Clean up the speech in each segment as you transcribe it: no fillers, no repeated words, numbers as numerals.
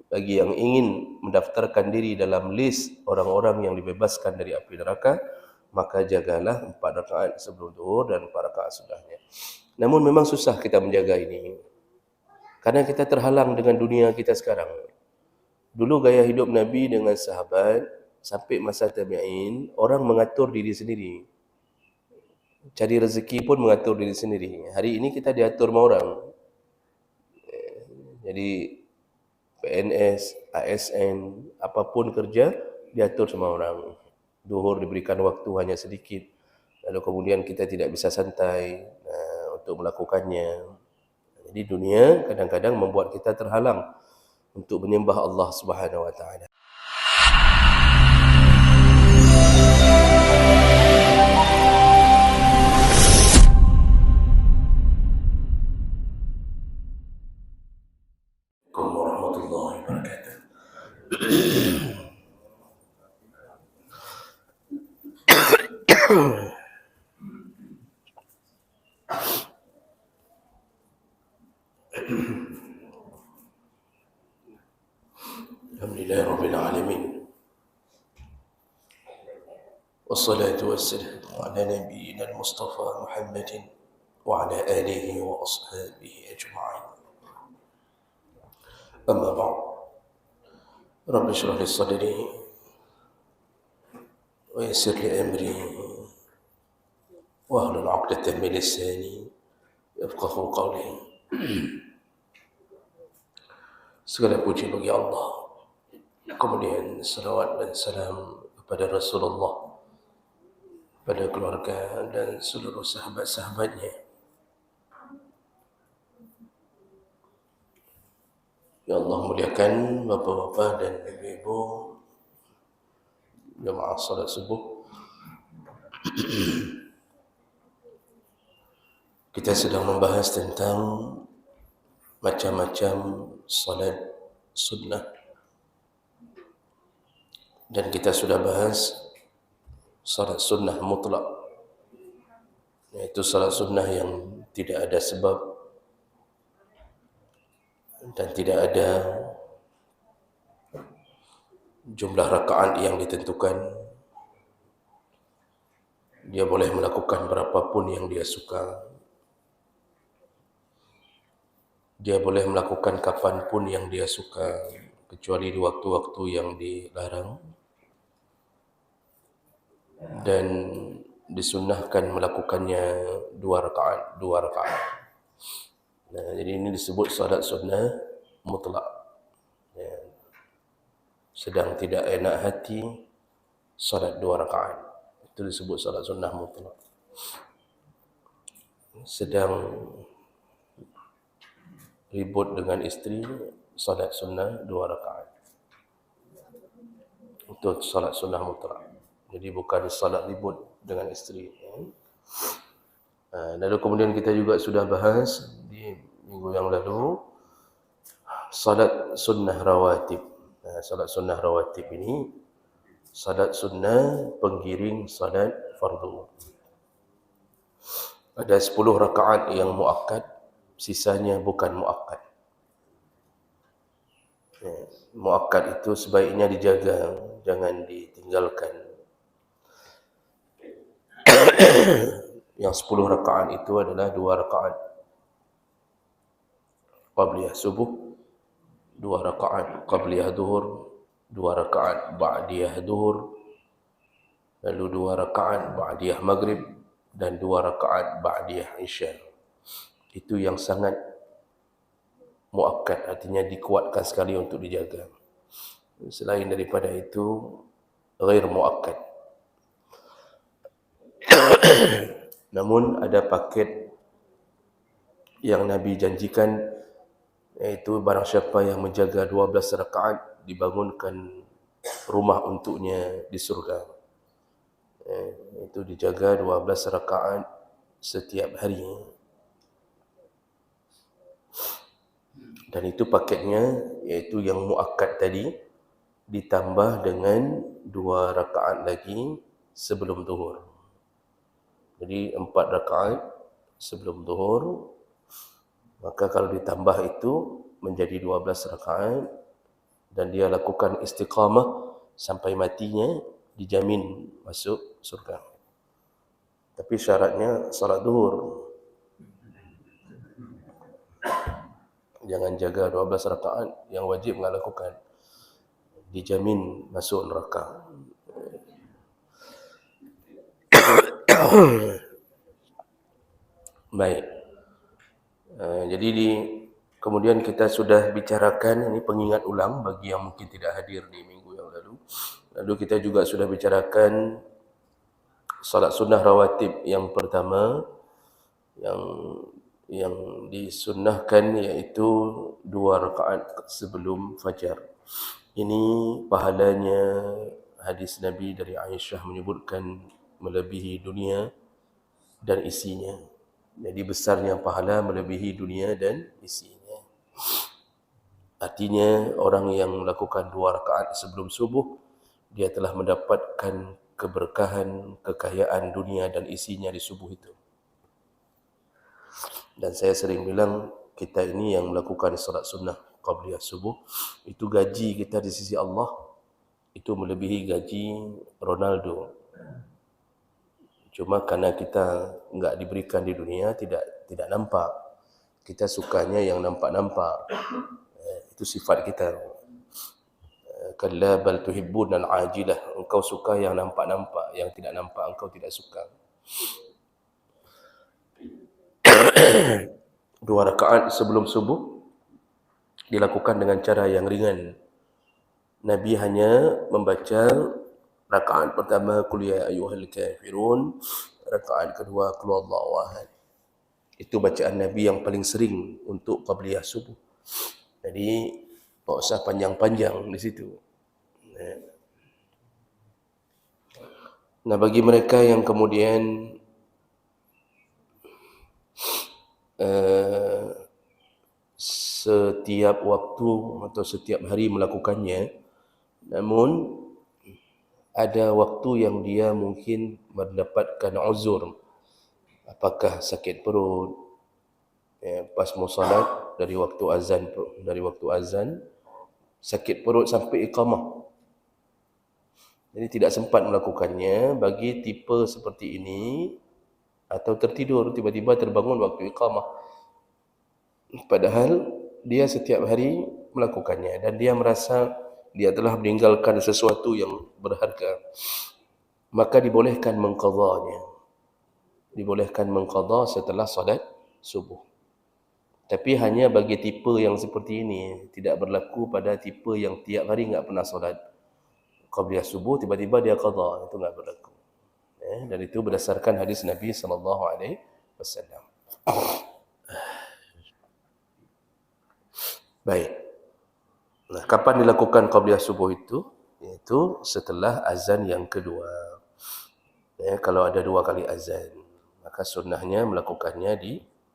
bagi yang ingin mendaftarkan diri dalam list orang-orang yang dibebaskan dari api neraka, maka jagalah 4 rakaat sebelum zuhur dan 4 rakaat sudahnya. Namun memang susah kita menjaga ini, karena kita terhalang dengan dunia kita sekarang. Dulu gaya hidup Nabi dengan sahabat, sampai masa tabi'in, orang mengatur diri sendiri. Cari rezeki pun mengatur diri sendiri. Hari ini kita diatur sama orang. Jadi PNS, ASN, apapun kerja, diatur sama orang. Zuhur diberikan waktu hanya sedikit, lalu kemudian kita tidak bisa santai untuk melakukannya. Jadi dunia kadang-kadang membuat kita terhalang untuk menyembah Allah Subhanahu wa taala. Assalamualaikum warahmatullahi wabarakatuh. Alhamdulillah rabbil alamin. Wassalatu wassalamu ala nabiyyina al-Mustafa Muhammadin wa ala alihi wa ashabihi ajma'in. Amma ba'd. Rabbi shrah li sadri wa yassir li amri wa hlul 'uqdatam min lisani yafqahu qawli. Segala puji bagi Allah. Kemudian salawat dan salam kepada Rasulullah, pada keluarga dan seluruh sahabat-sahabatnya. Ya Allah muliakan bapa-bapa dan ibu-ibu jemaah salat subuh. Kita sedang membahas tentang macam-macam salat sunnah, dan kita sudah bahas salat sunnah mutlak, yaitu salat sunnah yang tidak ada sebab dan tidak ada jumlah rakaat yang ditentukan. Dia boleh melakukan berapapun yang dia suka. Dia boleh melakukan kapanpun yang dia suka, kecuali di waktu-waktu yang dilarang. Dan disunnahkan melakukannya 2 rakaat. Nah, jadi ini disebut salat sunnah mutlak. Ya. Sedang tidak enak hati, salat 2 rakaat. Itu disebut salat sunnah mutlak. Sedang ribut dengan isteri, salat sunnah 2 rakaat. Itu salat sunnah mutlak. Jadi bukan salat ribut dengan isteri. Lalu kemudian kita juga sudah bahas di minggu yang lalu salat sunnah rawatib. Salat sunnah rawatib ini salat sunnah penggiring salat fardu. Ada 10 rakaat yang muakkad, sisanya bukan muakkad. Muakkad itu sebaiknya dijaga, jangan ditinggalkan. Yang 10 rakaat itu adalah 2 rakaat qabliyah subuh, 2 rakaat qabliyah zuhur, 2 rakaat ba'diyah zuhur, lalu 2 rakaat ba'diyah maghrib, dan 2 rakaat ba'diyah isya. Itu yang sangat muakkad, artinya dikuatkan sekali untuk dijaga. Selain daripada itu, ghair muakkad. Namun ada paket yang Nabi janjikan, yaitu barang siapa yang menjaga 12 rakaat, dibangunkan rumah untuknya di surga. Itu dijaga 12 rakaat setiap hari. Dan itu paketnya, yaitu yang muakkad tadi, ditambah dengan 2 rakaat lagi sebelum zuhur. Jadi 4 rakaat sebelum zuhur, maka kalau ditambah itu menjadi 12 rakaat, dan dia lakukan istiqamah sampai matinya, dijamin masuk surga. Tapi syaratnya salat zuhur. Jangan jaga 12 rakaat yang wajib enggak lakukan. Dijamin masuk neraka. Baik. Jadi kemudian kita sudah bicarakan, ini pengingat ulang bagi yang mungkin tidak hadir di minggu yang lalu. Lalu kita juga sudah bicarakan salat sunnah rawatib yang pertama yang disunnahkan iaitu 2 rakaat sebelum fajar. Ini pahalanya hadis Nabi dari Aisyah menyebutkan melebihi dunia dan isinya. Jadi besarnya pahala melebihi dunia dan isinya. Artinya orang yang melakukan 2 rakaat sebelum subuh, dia telah mendapatkan keberkahan, kekayaan dunia dan isinya di subuh itu. Dan saya sering bilang, kita ini yang melakukan salat sunnah qabliyah subuh, itu gaji kita di sisi Allah, itu melebihi gaji Ronaldo. Cuma karena kita enggak diberikan di dunia, tidak nampak. Kita sukanya yang nampak-nampak. Itu sifat kita. Kalla bal tuhibbunal ajilah. Engkau suka yang nampak-nampak, yang tidak nampak engkau tidak suka. 2 rakaat sebelum subuh dilakukan dengan cara yang ringan. Nabi hanya membaca rakaat pertama qul ya ayyuhal kafirun, rakaat kedua qul huwallahu ahad. Itu bacaan Nabi yang paling sering untuk qabliyah subuh. Jadi tak usah panjang-panjang di situ. Nah, bagi mereka yang kemudian setiap waktu atau setiap hari melakukannya, namun ada waktu yang dia mungkin mendapatkan uzur, apakah sakit perut, pas mau salat dari waktu azan sakit perut sampai iqamah, jadi tidak sempat melakukannya. Bagi tipe seperti ini, atau tertidur tiba-tiba terbangun waktu iqamah, padahal dia setiap hari melakukannya dan dia merasa dia telah meninggalkan sesuatu yang berharga, maka dibolehkan mengqadhanya. Dibolehkan mengqadha setelah salat subuh. Tapi hanya bagi tipe yang seperti ini, tidak berlaku pada tipe yang tiap hari enggak pernah salat qabliyah subuh, tiba-tiba dia qadha, itu enggak berlaku. Dan itu berdasarkan hadis Nabi SAW. Baik. Nah, kapan dilakukan qabliyah subuh itu? Yaitu setelah azan yang kedua. Kalau ada 2 kali azan, maka sunnahnya melakukannya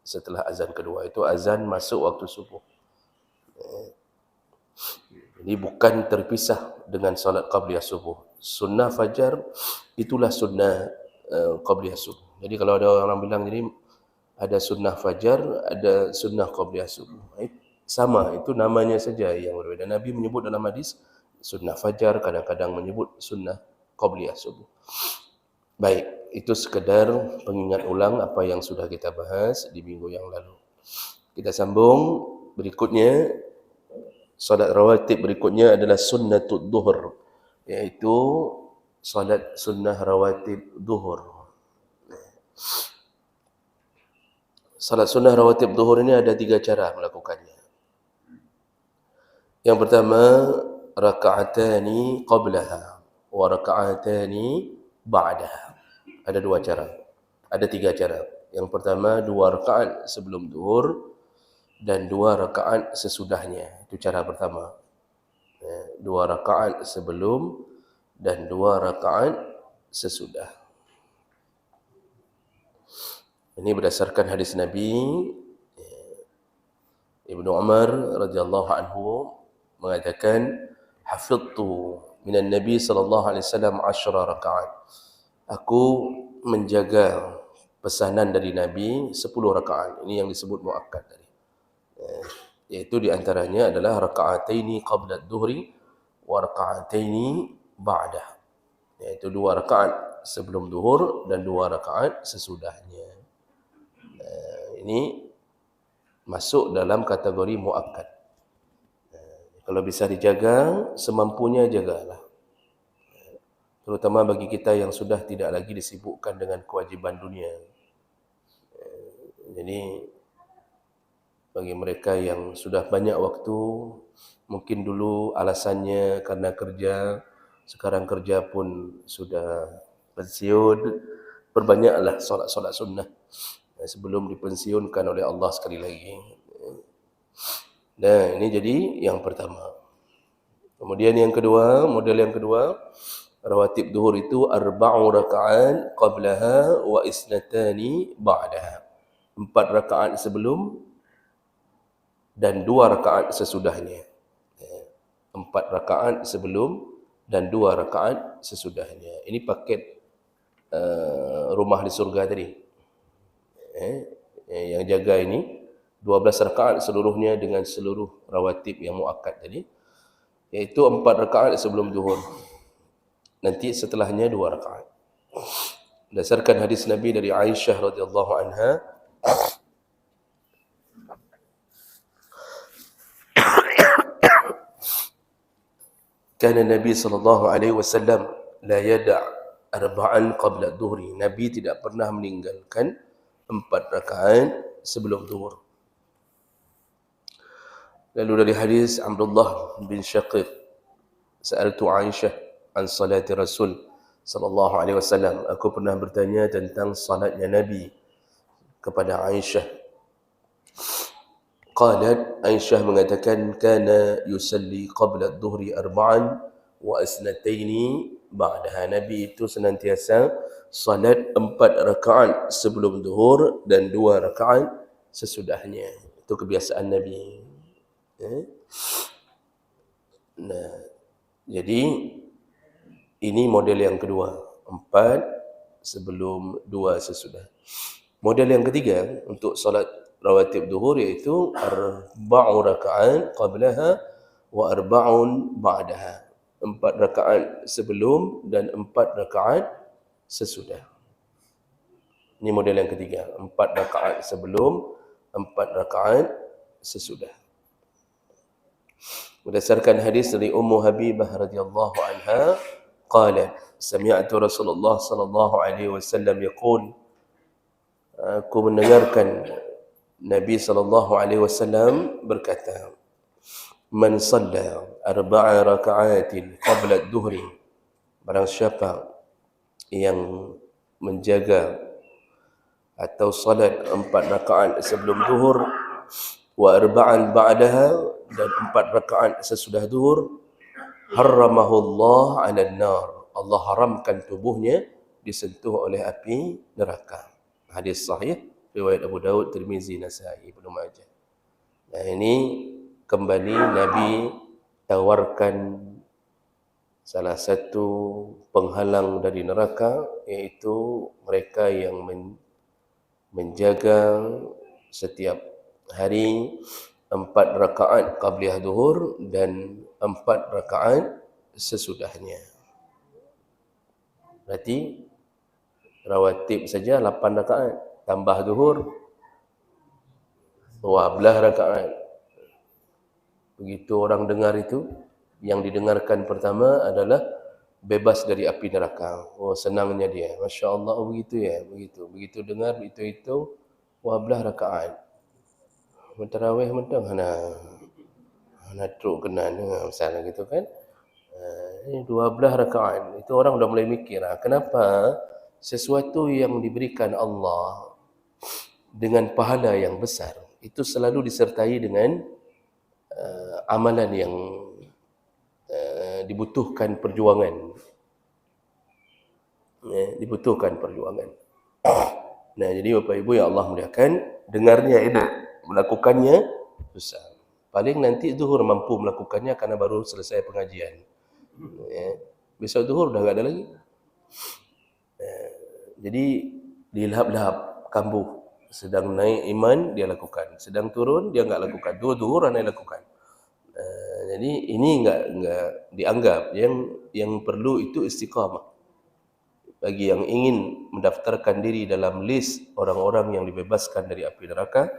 setelah azan kedua. Itu azan masuk waktu subuh. Jadi bukan terpisah dengan salat qabliyah subuh. Sunnah fajar itulah sunnah qabliyah subuh. Jadi kalau ada orang bilang jadi ada sunnah fajar, ada sunnah qabliyah subuh, sama, itu namanya saja yang berbeda. Nabi menyebut dalam hadis sunnah fajar, kadang-kadang menyebut sunnah qabliyah subuh. Baik, itu sekedar pengingat ulang apa yang sudah kita bahas di minggu yang lalu. Kita sambung berikutnya. Salat rawatib berikutnya adalah sunnatul zuhur, yaitu salat sunnah rawatib zuhur. Salat sunnah rawatib zuhur ini ada 3 cara melakukannya. Yang pertama, raka'atani qablaha wa raka'atani ba'daha. Ada 2 cara. Ada 3 cara. Yang pertama, 2 rakaat sebelum zuhur dan 2 rakaat sesudahnya. Itu cara pertama. 2 rakaat sebelum dan 2 rakaat sesudah. Ini berdasarkan hadis Nabi. Ibnu Umar radhiyallahu anhu mengatakan, hafidtu minan Nabi sallallahu alaihi wasallam 10 rakaat. Aku menjaga pesanan dari Nabi 10 rakaat. Ini yang disebut muakkad tadi. Iaitu di antaranya adalah raka'ataini qabla adh-dhuhri wa raka'ataini ba'dah. Iaitu 2 rakaat sebelum zuhur dan 2 rakaat sesudahnya. Ini masuk dalam kategori muakkad. Kalau bisa dijaga, semampunya jagalah. Terutama bagi kita yang sudah tidak lagi disibukkan dengan kewajiban dunia. Jadi bagi mereka yang sudah banyak waktu, mungkin dulu alasannya karena kerja, sekarang kerja pun sudah pensiun, perbanyaklah solat-solat sunnah sebelum dipensiunkan oleh Allah sekali lagi. Nah, ini jadi yang pertama. Kemudian yang kedua, model yang kedua, rawatib zuhur itu 4 rakaat qablaha wa isnatani ba'daha. 4 rakaat sebelum dan 2 rakaat sesudahnya. 4 rakaat sebelum dan 2 rakaat sesudahnya. Ini paket rumah di surga tadi. Yang jaga ini 12 rakaat seluruhnya dengan seluruh rawatib yang muakkad tadi. Iaitu 4 rakaat sebelum zuhur. Nanti setelahnya 2 rakaat. Berdasarkan hadis Nabi dari Aisyah radhiyallahu anha, kana Nabi sallallahu alaihi wasallam la yada' arba'an qabla dhuhri. Nabi tidak pernah meninggalkan 4 rakaat sebelum zuhur. Lalu dari hadis Abdullah bin Syaqiq, sa'altu Aisyah an salati Rasul sallallahu alaihi wasallam. Aku pernah bertanya tentang salatnya Nabi kepada Aisyah. Qalat, Aisyah mengatakan, kana yusalli qabla adh-dhuhri 4 wa isnataini ba'daha. Nabi itu senantiasa salat 4 rakaat sebelum zuhur dan 2 rakaat sesudahnya. Itu kebiasaan Nabi. Nah, jadi ini model yang kedua, 4 sebelum 2 sesudah. Model yang ketiga untuk salat rawatib zuhur iaitu 4 rakaat qablaha wa 4 ba'daha. 4 rakaat sebelum dan 4 rakaat sesudah. Ini model yang ketiga, 4 rakaat sebelum, 4 rakaat sesudah. Berdasarkan hadis dari Ummu Habibah radhiyallahu anha, qalat, sami'tu Rasulullah sallallahu alaihi wasallam yaqul, aku mendengarkan Nabi sallallahu alaihi wasallam berkata, man shalla 4 raka'atin qabla adh-dhuhri, barang siapa yang menjaga atau salat 4 rakaat sebelum zuhur, wa 4 ba'daha, dan 4 rakaat sesudah zuhur, harramahu Allah 'alan nar, Allah haramkan tubuhnya disentuh oleh api neraka. Hadis sahih riwayat Abu Daud, Tirmizi, Nasa'i, Ibnu Majah. Nah, ini kembali Nabi tawarkan salah satu penghalang dari neraka, yaitu mereka yang menjaga setiap hari 4 rakaat qabliyah zuhur dan 4 rakaat sesudahnya. Berarti rawatib saja 8 rakaat, tambah zuhur 12 rakaat. Begitu orang dengar itu, yang didengarkan pertama adalah bebas dari api neraka. Oh, senangnya dia. Masya Allah, oh begitu ya, begitu. Begitu dengar itu 12 rakaat. Tarawih mentang hana truk kena misalnya gitu kan. Ini 12 rakaat. Itu orang sudah mulai mikir, kenapa sesuatu yang diberikan Allah dengan pahala yang besar itu selalu disertai dengan amalan yang dibutuhkan perjuangan. Dibutuhkan perjuangan. Nah, jadi Bapak Ibu yang Allah muliakan, dengarnya enak, melakukannya susah. Paling nanti zuhur mampu melakukannya karena baru selesai pengajian. Besok zuhur dah tak ada lagi. Jadi dilahap-lahap kambuh Sedang naik iman dia lakukan, sedang turun dia enggak lakukan. Dua zuhur dia lakukan. Jadi ini enggak dianggap. Yang perlu itu istiqamah. Bagi yang ingin mendaftarkan diri dalam list orang-orang yang dibebaskan dari api neraka,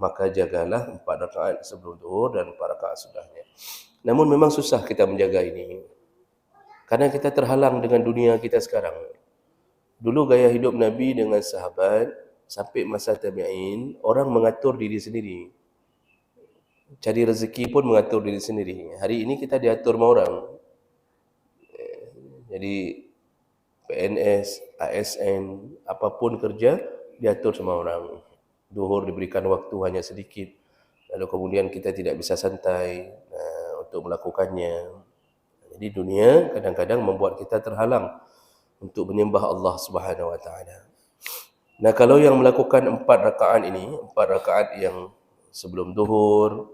maka jagalah 4 rakaat sebelum zuhur dan 4 rakaat sesudahnya. Namun memang susah kita menjaga ini. Karena kita terhalang dengan dunia kita sekarang. Dulu gaya hidup Nabi dengan sahabat, sampai masa tabi'in, orang mengatur diri sendiri. Cari rezeki pun mengatur diri sendiri. Hari ini kita diatur sama orang. Jadi PNS, ASN, apapun kerja, diatur sama orang. Zuhur diberikan waktu hanya sedikit. Lalu kemudian kita tidak bisa santai untuk melakukannya. Jadi dunia kadang-kadang membuat kita terhalang untuk menyembah Allah Subhanahu Wa Taala. Nah, kalau yang melakukan 4 rakaat ini, 4 rakaat yang sebelum zuhur,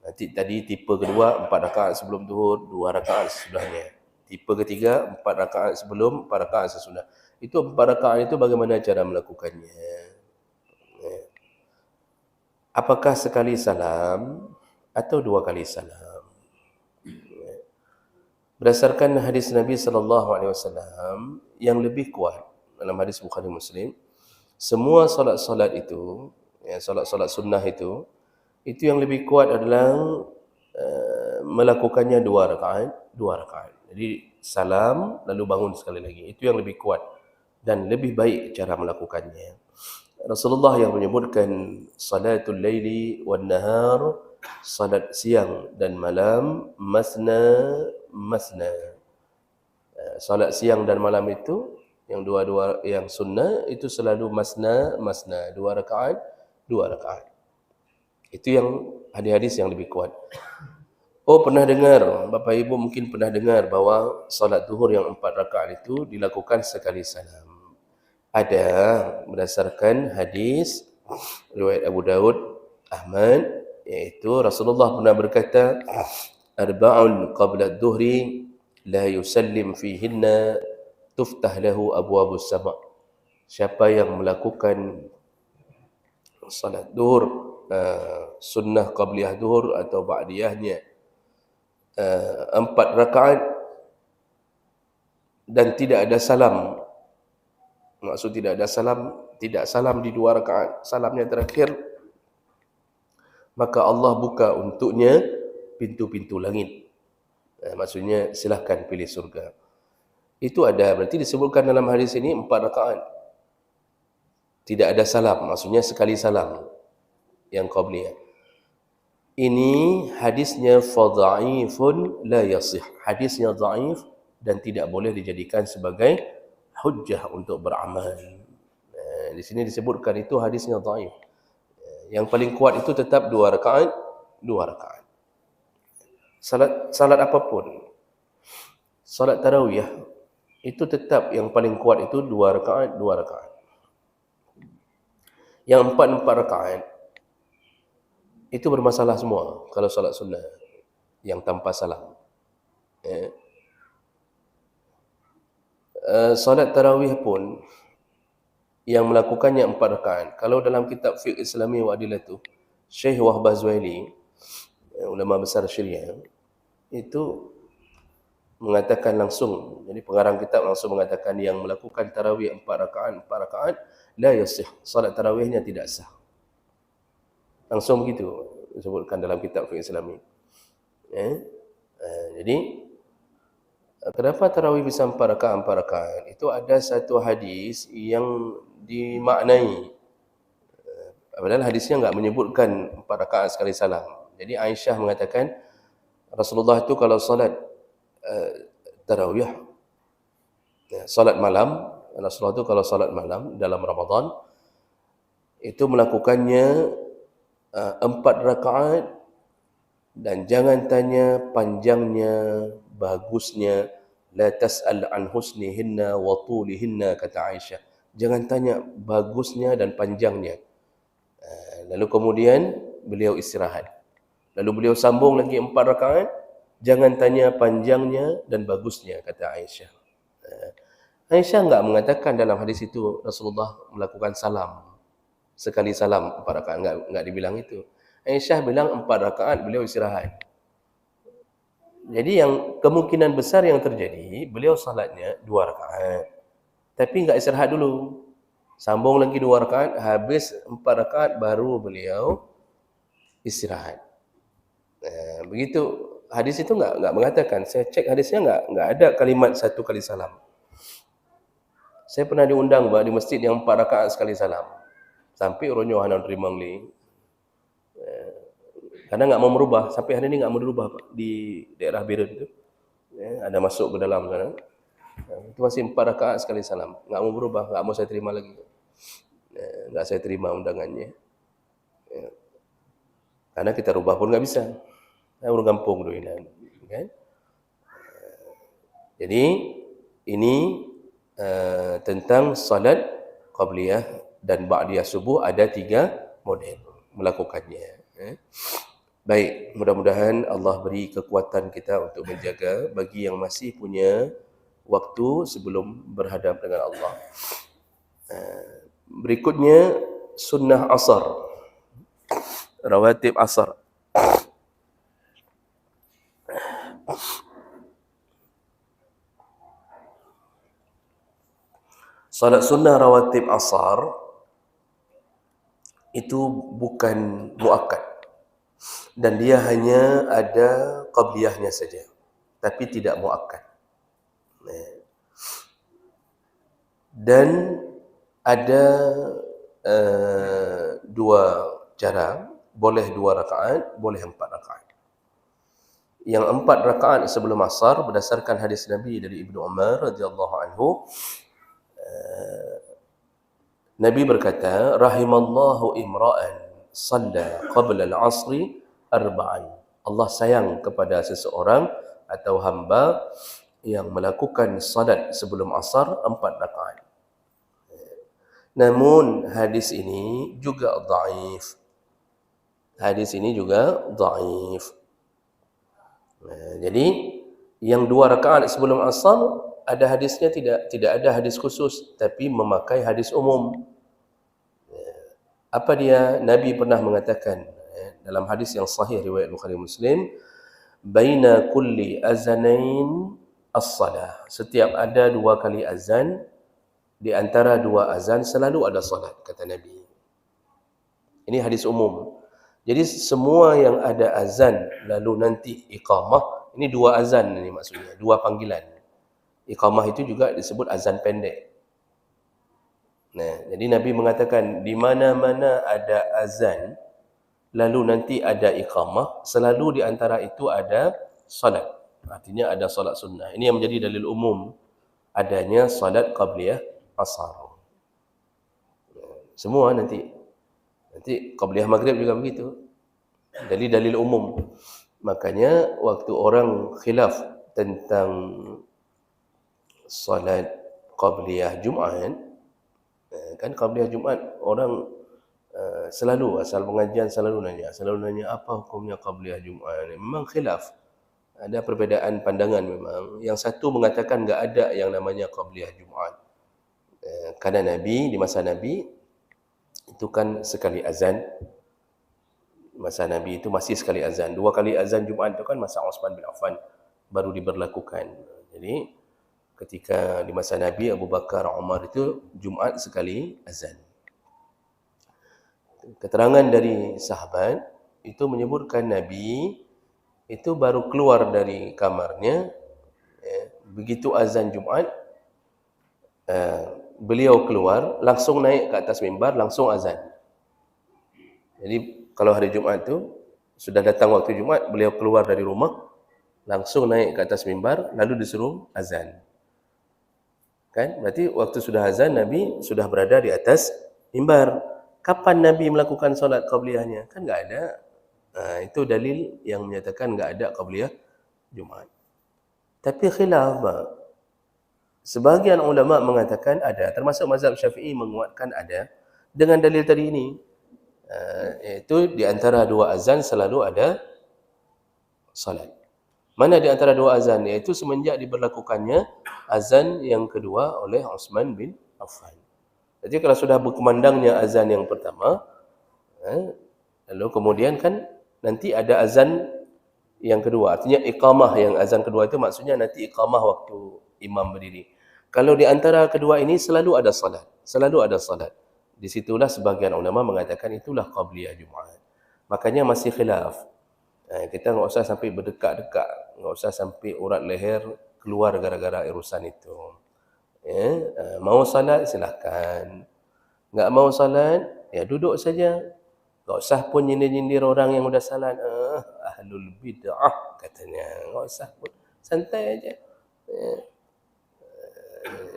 nanti tadi tipe kedua 4 rakaat sebelum zuhur, 2 rakaat sesudahnya. Tipe ketiga 4 rakaat sebelum, 4 rakaat sesudah. Itu 4 rakaat itu bagaimana cara melakukannya? Apakah sekali salam atau 2 kali salam? Berdasarkan hadis Nabi SAW yang lebih kuat dalam hadis Bukhari Muslim, semua solat-solat itu, solat-solat sunnah itu yang lebih kuat adalah melakukannya 2 rakaat, 2 rakaat. Jadi salam lalu bangun sekali lagi. Itu yang lebih kuat dan lebih baik cara melakukannya. Rasulullah yang menyebutkan salatul laili wan nahar, salat siang dan malam, masna masna. Salat siang dan malam itu yang dua-dua yang sunnah itu selalu masna masna, 2 rakaat, 2 rakaat. Itu yang hadis-hadis yang lebih kuat. Oh, pernah dengar, Bapak Ibu mungkin pernah dengar bahawa salat zuhur yang 4 rakaat itu dilakukan sekali salam. Ada berdasarkan hadis riwayat Abu Daud, Ahmad, iaitu Rasulullah pernah berkata, arba'un qabla adh-dhuhri la yusallim fihinna tuftah lahu abwabus sama'. Siapa yang melakukan salat zuhur sunnah qabliyah zuhur atau ba'diyahnya 4 rakaat dan tidak ada salam, maksud tidak ada salam, tidak salam di 2 rakaat, salamnya terakhir, maka Allah buka untuknya pintu-pintu langit. Maksudnya silahkan pilih surga. Itu ada, berarti disebutkan dalam hadis ini 4 rakaat. Tidak ada salam, maksudnya sekali salam yang qabliyah. Ini hadisnya fadha'ifun la yasih. Hadisnya dhaif dan tidak boleh dijadikan sebagai hujjah untuk beramal. Di sini disebutkan itu hadisnya dhaif. Yang paling kuat itu tetap 2 rakaat, 2 rakaat. Salat apapun. Salat tarawih itu tetap yang paling kuat itu 2 rakaat, 2 rakaat. Yang 4 rakaat itu bermasalah semua kalau salat sunnah yang tanpa salam. Salat tarawih pun yang melakukannya 4 rakaat. Kalau dalam kitab Fiqh Islami wa Adilatuh, Syekh Wahbah Zuhaili, ulama besar Syariah, itu mengatakan langsung, jadi pengarang kitab langsung mengatakan yang melakukan tarawih 4 rakaat la yasih, salat tarawihnya tidak sah. Langsung begitu disebutkan dalam kitab Fiqh Islami. Jadi kenapa tarawih bisa 4 rakaat? Itu ada satu hadis yang dimaknai. Padahal hadisnya enggak menyebutkan 4 rakaat sekali salam. Jadi Aisyah mengatakan Rasulullah itu kalau salat tarawih, salat malam, Rasulullah itu kalau salat malam dalam Ramadan itu melakukannya 4 rakaat, dan jangan tanya panjangnya, bagusnya, la tas'al an husnihinna wa tulihinna, kata Aisyah. Jangan tanya bagusnya dan panjangnya. Lalu kemudian beliau istirahat. Lalu beliau sambung lagi 4 rakaat, jangan tanya panjangnya dan bagusnya, kata Aisyah. Aisyah enggak mengatakan dalam hadis itu Rasulullah melakukan salam. sekali salam 4 rakaat, enggak dibilang itu. Aisyah bilang 4 rakaat beliau istirahat. Jadi yang kemungkinan besar yang terjadi, beliau salatnya 2 rakaat. Tapi enggak istirahat dulu. Sambung lagi 2 rakaat, habis 4 rakaat baru beliau istirahat. Begitu. Hadis itu enggak mengatakan, saya cek hadisnya enggak ada kalimat 1 kali salam. Saya pernah diundang di masjid yang 4 rakaat sekali salam. Sampai orangnya hana terima ni. Karena enggak mau merubah, sampai hari ini enggak mau dirubah di daerah Biren itu. Ada masuk ke dalam sana. Itu masih 4 rakaat sekali salam. Enggak mau berubah, enggak mau saya terima lagi. Enggak saya terima undangannya. Karena kita rubah pun enggak bisa. Orang kampung tu ini, kan? Jadi ini tentang salat qabliyah dan ba'diyah subuh ada 3 model melakukannya. Baik, mudah-mudahan Allah beri kekuatan kita untuk menjaga bagi yang masih punya waktu sebelum berhadap dengan Allah. Berikutnya sunnah asar, rawatib asar. Salat sunnah rawatib asar itu bukan muakkad dan dia hanya ada qabliyahnya saja, tapi tidak muakkad. Dan ada 2 cara, boleh 2 rakaat, boleh 4 rakaat. Yang 4 rakaat sebelum asar berdasarkan hadis Nabi dari Ibnu Umar radhiyallahu anhu, Nabi berkata, rahimallahu imra'an shalla qabla al-'asri arba'an. Allah sayang kepada seseorang atau hamba yang melakukan salat sebelum asar 4 rakaat. Namun hadis ini juga dhaif. Hadis ini juga dhaif. Jadi yang 2 rakaat sebelum asar ada hadisnya, tidak ada hadis khusus, tapi memakai hadis umum. Apa dia? Nabi pernah mengatakan dalam hadis yang sahih riwayat Bukhari Muslim, baina kulli azanain as-salah. Setiap ada 2 kali azan, di antara 2 azan selalu ada salat, kata Nabi. Ini hadis umum. Jadi semua yang ada azan lalu nanti iqamah, ini 2 azan ini maksudnya, 2 panggilan. Iqamah itu juga disebut azan pendek. Nah, jadi Nabi mengatakan di mana-mana ada azan lalu nanti ada iqamah, selalu di antara itu ada salat. Artinya ada salat sunnah. Ini yang menjadi dalil umum adanya salat qabliyah asar. Semua nanti qabliyah maghrib juga begitu. Jadi dalil umum. Makanya waktu orang khilaf tentang salat qabliyah Jumaat, kan qabliyah Jumaat orang selalu asal pengajian selalu nanya apa hukumnya qabliyah Jumaat. Memang khilaf, ada perbezaan pandangan memang. Yang satu mengatakan enggak ada yang namanya qabliyah Jumaat, karena Nabi, di masa Nabi itu kan sekali azan. Masa Nabi itu masih sekali azan. 2 kali azan Jumaat itu kan masa Utsman bin Affan baru diberlakukan. Jadi ketika di masa Nabi, Abu Bakar, Umar itu Jumaat sekali azan. Keterangan dari sahabat itu menyebutkan Nabi itu baru keluar dari kamarnya, begitu azan Jumaat, beliau keluar, langsung naik ke atas mimbar, langsung azan. Jadi kalau hari Jumaat itu sudah datang waktu Jumaat, beliau keluar dari rumah, langsung naik ke atas mimbar, lalu disuruh azan. Kan? Berarti waktu sudah azan, Nabi sudah berada di atas mimbar. Kapan Nabi melakukan solat qabliyahnya? Kan enggak ada. Itu dalil yang menyatakan enggak ada qabliyah Jumaat. Tapi khilaf. Sebagian ulama mengatakan ada, termasuk mazhab Syafi'i menguatkan ada dengan dalil tadi ini. Iaitu di antara 2 azan selalu ada salat. Mana di antara 2 azan? Iaitu semenjak diberlakukannya azan yang kedua oleh Utsman bin Affan. Jadi kalau sudah berkumandangnya azan yang pertama, lalu kemudian kan nanti ada azan yang kedua. Artinya iqamah yang azan kedua itu maksudnya nanti iqamah waktu imam berdiri. Kalau di antara kedua ini selalu ada salat. Selalu ada salat. Disitulah sebagian ulama mengatakan itulah qabliyah Jumaat. Makanya masih khilaf. Kita enggak usah sampai berdekat-dekat, enggak usah sampai urat leher keluar gara-gara urusan itu. Mau salat silakan. Enggak mau salat, ya duduk saja. Enggak usah pun nyindir-nyindir orang yang sudah salat. Ahlul bid'ah katanya. Enggak usah pun. Santai aja.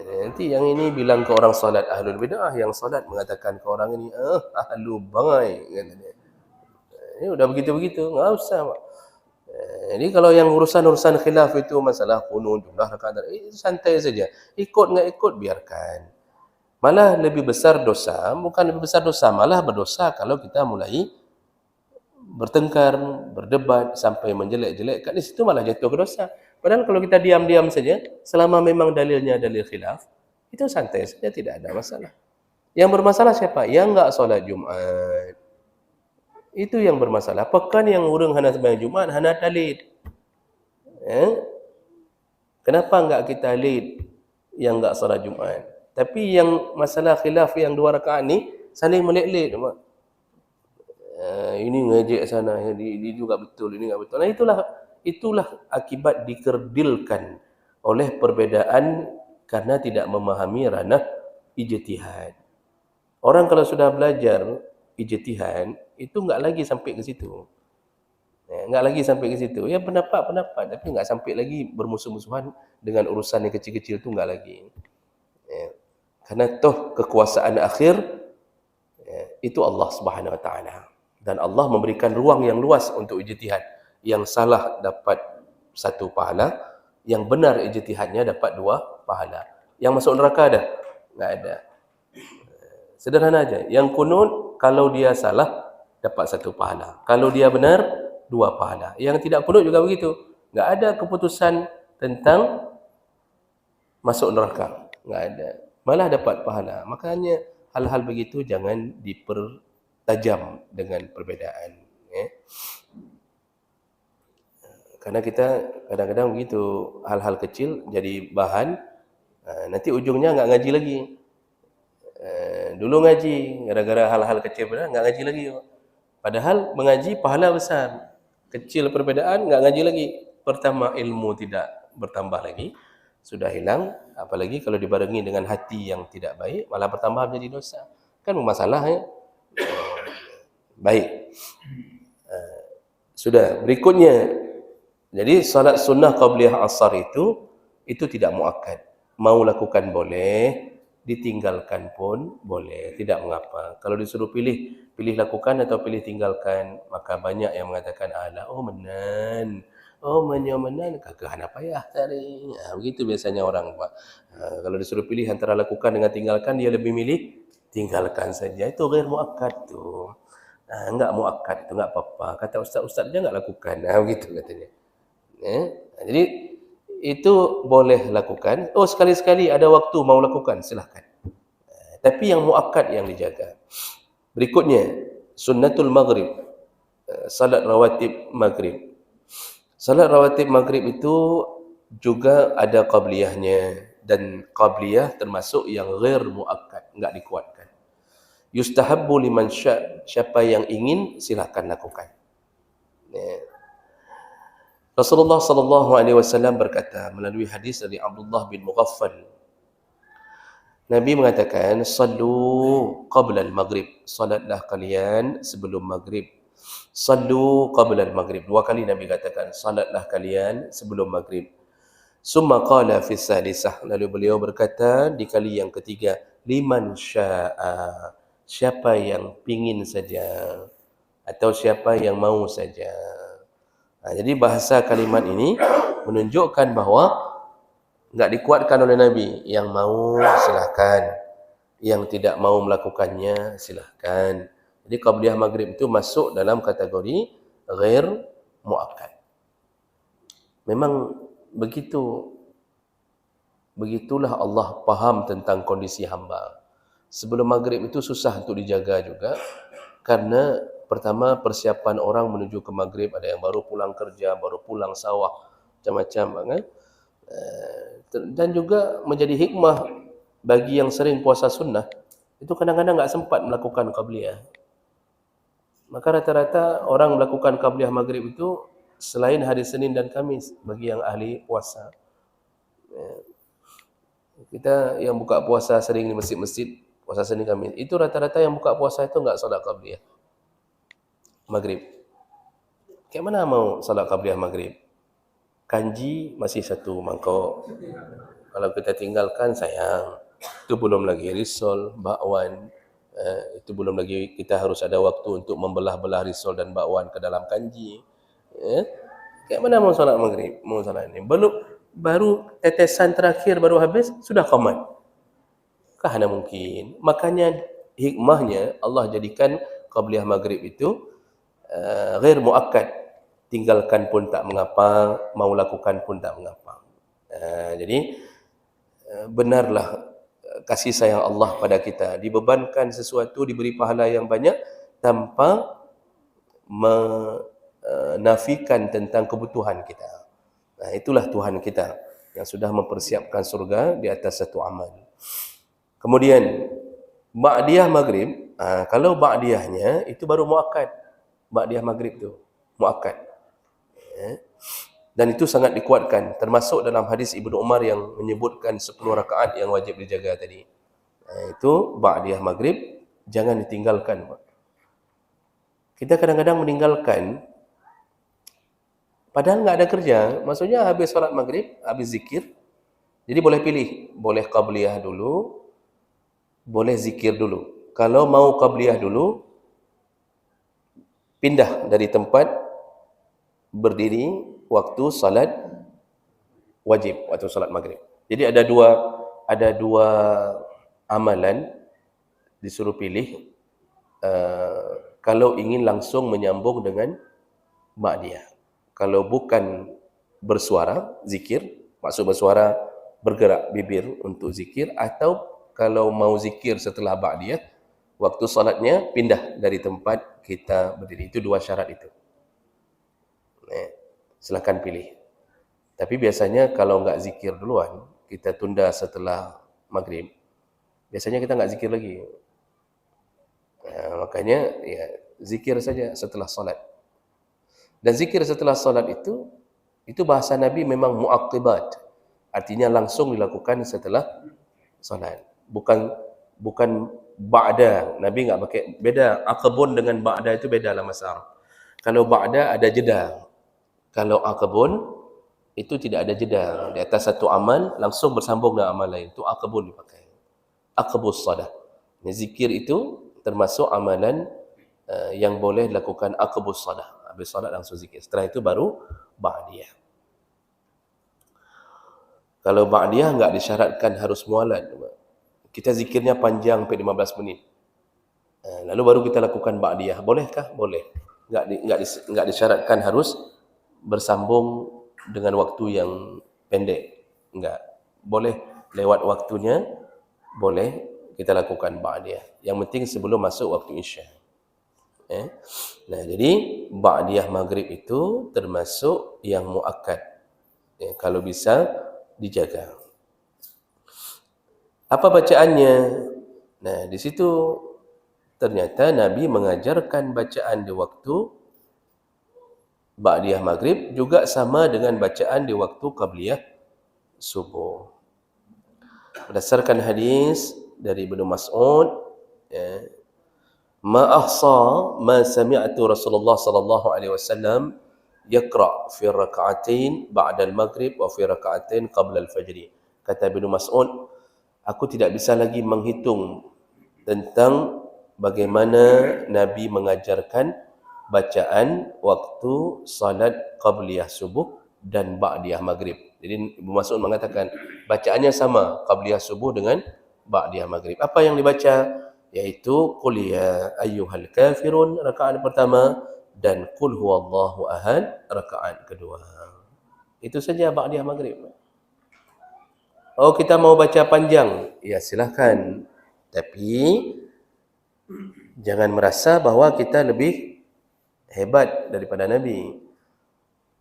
Nanti yang ini bilang ke orang salat ahlul bid'ah, yang salat mengatakan ke orang ini ahlu bangai katanya. Ini udah begitu-begitu, enggak usah, Pak. Jadi kalau yang urusan-urusan khilaf itu masalah kunut, jumlah rakaat, santai saja. Ikut enggak ikut biarkan. Malah lebih besar dosa, bukan lebih besar dosa, malah berdosa kalau kita mulai bertengkar, berdebat sampai menjelek-jelekkan, di situ malah jatuh ke dosa. Padahal kalau kita diam-diam saja, selama memang dalilnya dalil khilaf, itu santai saja, tidak ada masalah. Yang bermasalah siapa? Yang enggak solat Jumat. Itu yang bermasalah. Pekan yang urang hana sembahyang Jumat, hana talid. Kenapa enggak kita lid yang enggak solat Jumat? Tapi yang masalah khilaf yang 2 rakaat ni saling melek-lek. Ini ngejek sana, ini juga betul, ini enggak betul. Nah itulah akibat dikerdilkan oleh perbedaan karena tidak memahami ranah ijtihad. Orang kalau sudah belajar ijtihad itu enggak lagi sampai ke situ. Enggak lagi sampai ke situ. Ya pendapat, tapi enggak sampai lagi bermusuh-musuhan dengan urusan yang kecil-kecil itu enggak lagi. Karena toh kekuasaan akhir itu Allah Subhanahu wa taala. Dan Allah memberikan ruang yang luas untuk ijtihad. Yang salah dapat 1 pahala, yang benar ijtihadnya dapat 2 pahala. Yang masuk neraka ada? Enggak ada. Sederhana aja. Yang kunut kalau dia salah dapat 1 pahala. Kalau dia benar 2 pahala. Yang tidak kunut juga begitu. Enggak ada keputusan tentang masuk neraka. Enggak ada. Malah dapat pahala. Makanya hal-hal begitu jangan dipertajam dengan perbedaan. Karena kita kadang-kadang begitu, hal-hal kecil jadi bahan, nanti ujungnya enggak ngaji lagi. Dulu ngaji, gara-gara hal-hal kecil benar enggak ngaji lagi. Padahal mengaji pahala besar. Kecil perbedaan enggak ngaji lagi. Pertama ilmu tidak bertambah lagi, sudah hilang, apalagi kalau dibarengi dengan hati yang tidak baik, malah bertambah menjadi dosa. Kan masalah ya. Baik. Sudah, berikutnya. Jadi salat sunnah qabliyah asar itu tidak muakkad. Mau lakukan boleh, ditinggalkan pun boleh, tidak mengapa. Kalau disuruh pilih lakukan atau pilih tinggalkan, maka banyak yang mengatakan menan. Menan kagak hana payah tadi. Begitu biasanya orang, Pak. Kalau disuruh pilih antara lakukan dengan tinggalkan, dia lebih milih tinggalkan saja. Itu ghair muakkad tu. Enggak muakkad itu enggak apa-apa. Kata ustaz-ustaz dia enggak lakukan. Begitu katanya. Jadi itu boleh lakukan. Sekali-sekali ada waktu mau lakukan, silakan. Tapi yang muakkad yang dijaga. Berikutnya, sunnatul maghrib. Salat rawatib maghrib. Salat rawatib maghrib itu juga ada qabliyahnya, dan qabliyah termasuk yang ghair muakkad, enggak dikuatkan. Yustahabbu liman siapa yang ingin silakan lakukan. Rasulullah sallallahu alaihi wasallam berkata melalui hadis dari Abdullah bin Mughaffal, Nabi mengatakan, "Sallu qabla al-maghrib." Salatlah kalian sebelum maghrib. Sallu qabla al-maghrib. 2 kali Nabi katakan, salatlah kalian sebelum maghrib. Summa qala fi salisah. Lalu beliau berkata di kali yang ketiga, liman syaa. Siapa yang pingin saja atau siapa yang mau saja. Jadi bahasa kalimat ini menunjukkan bahawa enggak dikuatkan oleh Nabi. Yang mau silakan, yang tidak mau melakukannya silakan. Jadi qabliyah maghrib itu masuk dalam kategori ghair muakkad. Memang begitulah Allah faham tentang kondisi hamba. Sebelum maghrib itu susah untuk dijaga juga, karena pertama persiapan orang menuju ke maghrib, ada yang baru pulang kerja, baru pulang sawah, macam-macam kan. Dan juga menjadi hikmah bagi yang sering puasa sunnah, itu kadang-kadang enggak sempat melakukan qabliyah. Maka rata-rata orang melakukan qabliyah maghrib itu selain hari Senin dan Kamis bagi yang ahli puasa. Kita yang buka puasa sering di masjid-masjid, puasa Senin Kamis, itu rata-rata yang buka puasa itu enggak salat qabliyah maghrib. Kayak mana mau salat qabliyah maghrib? Kanji masih satu mangkok. Kalau kita tinggalkan sayang. Itu belum lagi risol, bakwan. Itu belum lagi kita harus ada waktu untuk membelah-belah risol dan bakwan ke dalam kanji. Kayak mana mau salat maghrib? Mau salat ini. Baru tetesan terakhir baru habis, sudah qamat. Kahana mungkin. Makanya hikmahnya Allah jadikan qabliyah maghrib itu ghair muakkad. Tinggalkan pun tak mengapa, mau lakukan pun tak mengapa. Jadi benarlah kasih sayang Allah pada kita. Dibebankan sesuatu, diberi pahala yang banyak tanpa menafikan tentang kebutuhan kita. Itulah Tuhan kita yang sudah mempersiapkan surga di atas satu amal. Kemudian ba'diyah maghrib, kalau ba'diyahnya itu baru muakkad. Ba'diyah maghrib itu muakkad. Dan itu sangat dikuatkan, termasuk dalam hadis Ibnu Umar yang menyebutkan 10 rakaat yang wajib dijaga tadi. Itu ba'diyah maghrib jangan ditinggalkan. Kita kadang-kadang meninggalkan padahal enggak ada kerja. Maksudnya habis salat maghrib, habis zikir. Jadi boleh pilih, boleh qabliyah dulu, boleh zikir dulu. Kalau mau qabliyah dulu, pindah dari tempat berdiri waktu salat wajib, waktu salat maghrib. Jadi ada dua amalan disuruh pilih kalau ingin langsung menyambung dengan ba'diyah. Kalau bukan bersuara, zikir, maksud bersuara bergerak bibir untuk zikir, atau kalau mau zikir setelah ba'diyah, waktu salatnya pindah dari tempat kita berdiri. Itu dua syarat itu. Silakan pilih. Tapi biasanya kalau enggak zikir duluan, kita tunda setelah maghrib, biasanya kita enggak zikir lagi. Makanya ya zikir saja setelah salat. Dan zikir setelah salat itu bahasa Nabi memang mu'aqibat. Artinya langsung dilakukan setelah salat. Bukan ba'da. Nabi enggak pakai, beda. Aqbun dengan ba'da itu beda dalam bahasa Arab. Kalau ba'da ada jeda. Kalau aqbun itu tidak ada jeda. Di atas satu amal langsung bersambung dengan amal lain. Itu aqbun dipakai. Aqbus salat. Zikir itu termasuk amalan yang boleh dilakukan aqbus salat. Habis salat langsung zikir. Setelah itu baru ba'diyah. Kalau ba'diyah enggak disyaratkan harus mualat. Kita zikirnya panjang sampai 15 menit. Lalu baru kita lakukan ba'diyah. Bolehkah? Boleh. Enggak disyaratkan harus bersambung dengan waktu yang pendek. Enggak. Boleh lewat waktunya, boleh kita lakukan ba'diyah. Yang penting sebelum masuk waktu Isya. Nah, jadi ba'diyah maghrib itu termasuk yang muakkad. Kalau bisa dijaga. Apa bacaannya? Nah, di situ ternyata Nabi mengajarkan bacaan di waktu ba'diyah maghrib juga sama dengan bacaan di waktu qabliyah subuh. Berdasarkan hadis dari Ibnu Mas'ud, ma ahsa ma sami'tu Rasulullah sallallahu alaihi wasallam yaqra fi rak'atain ba'da al-maghrib wa fi rak'atain qabla al-fajr. Kata Ibnu Mas'ud, aku tidak bisa lagi menghitung tentang bagaimana Nabi mengajarkan bacaan waktu salat qabliyah subuh dan ba'diyah maghrib. Jadi Ibnu Mas'ud mengatakan bacaannya sama qabliyah subuh dengan ba'diyah maghrib. Apa yang dibaca? Yaitu qul ya ayyuhal kafirun rakaat pertama dan qul huwallahu ahad rakaat kedua. Itu saja ba'diyah maghrib. Oh, kita mau baca panjang? Ya, silakan. Tapi jangan merasa bahawa kita lebih hebat daripada Nabi.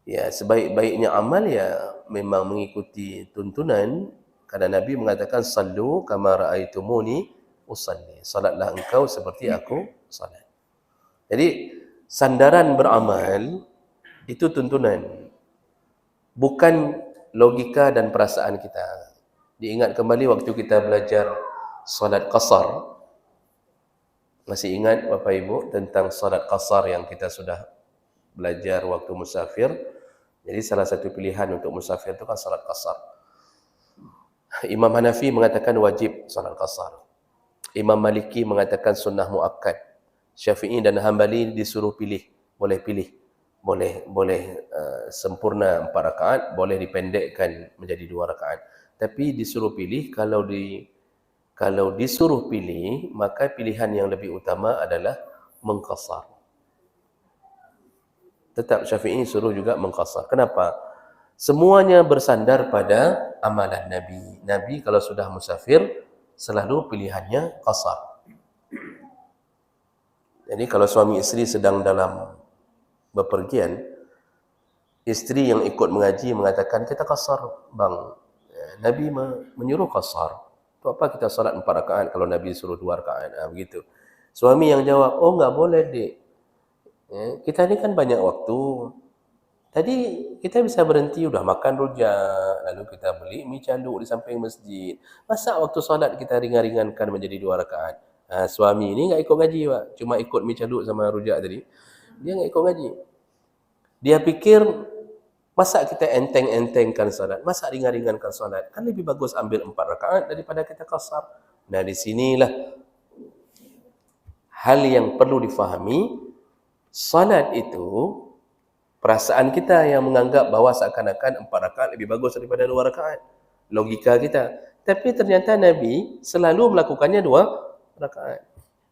Ya, sebaik-baiknya amal ya memang mengikuti tuntunan, karena Nabi mengatakan sallu kama raaitumuni usalli. Salatlah engkau seperti aku salat. Jadi sandaran beramal itu tuntunan, bukan logika dan perasaan kita. Diingat kembali waktu kita belajar salat qasar. Masih ingat Bapak Ibu tentang salat qasar yang kita sudah belajar waktu musafir? Jadi salah satu pilihan untuk musafir itu kan salat qasar. Imam Hanafi mengatakan wajib salat qasar. Imam Maliki mengatakan sunnah muakkad. Syafi'i dan Hambali disuruh pilih, boleh pilih. Boleh sempurna 4 rakaat, boleh dipendekkan menjadi 2 rakaat. Tapi disuruh pilih, kalau disuruh pilih, maka pilihan yang lebih utama adalah mengqasar. Tetap Syafi'i suruh juga mengqasar. Kenapa? Semuanya bersandar pada amalan Nabi. Nabi kalau sudah musafir, selalu pilihannya qasar. Jadi kalau suami isteri sedang dalam bepergian, isteri yang ikut mengaji mengatakan, kita qasar bang. Nabi menyuruh qasar. Untuk apa kita salat 4 rakaat kalau Nabi suruh 2 rakaat? Begitu. Suami yang jawab, oh enggak boleh dek. Kita ni kan banyak waktu. Tadi kita bisa berhenti, udah makan rujak, lalu kita beli mi canduk di samping masjid. Masa waktu salat kita ringan-ringankan menjadi 2 rakaat? Suami ni enggak ikut ngaji, Pak. Cuma ikut mi canduk sama rujak tadi. Dia enggak ikut ngaji. Dia pikir, masa kita enteng-entengkan salat, masa ringan-ringankan salat, kan lebih bagus ambil 4 rakaat daripada kita qasar. Nah, di sinilah hal yang perlu difahami. Salat itu perasaan kita yang menganggap bahawa seakan-akan 4 rakaat lebih bagus daripada 2 rakaat. Logika kita. Tapi ternyata Nabi selalu melakukannya 2 rakaat.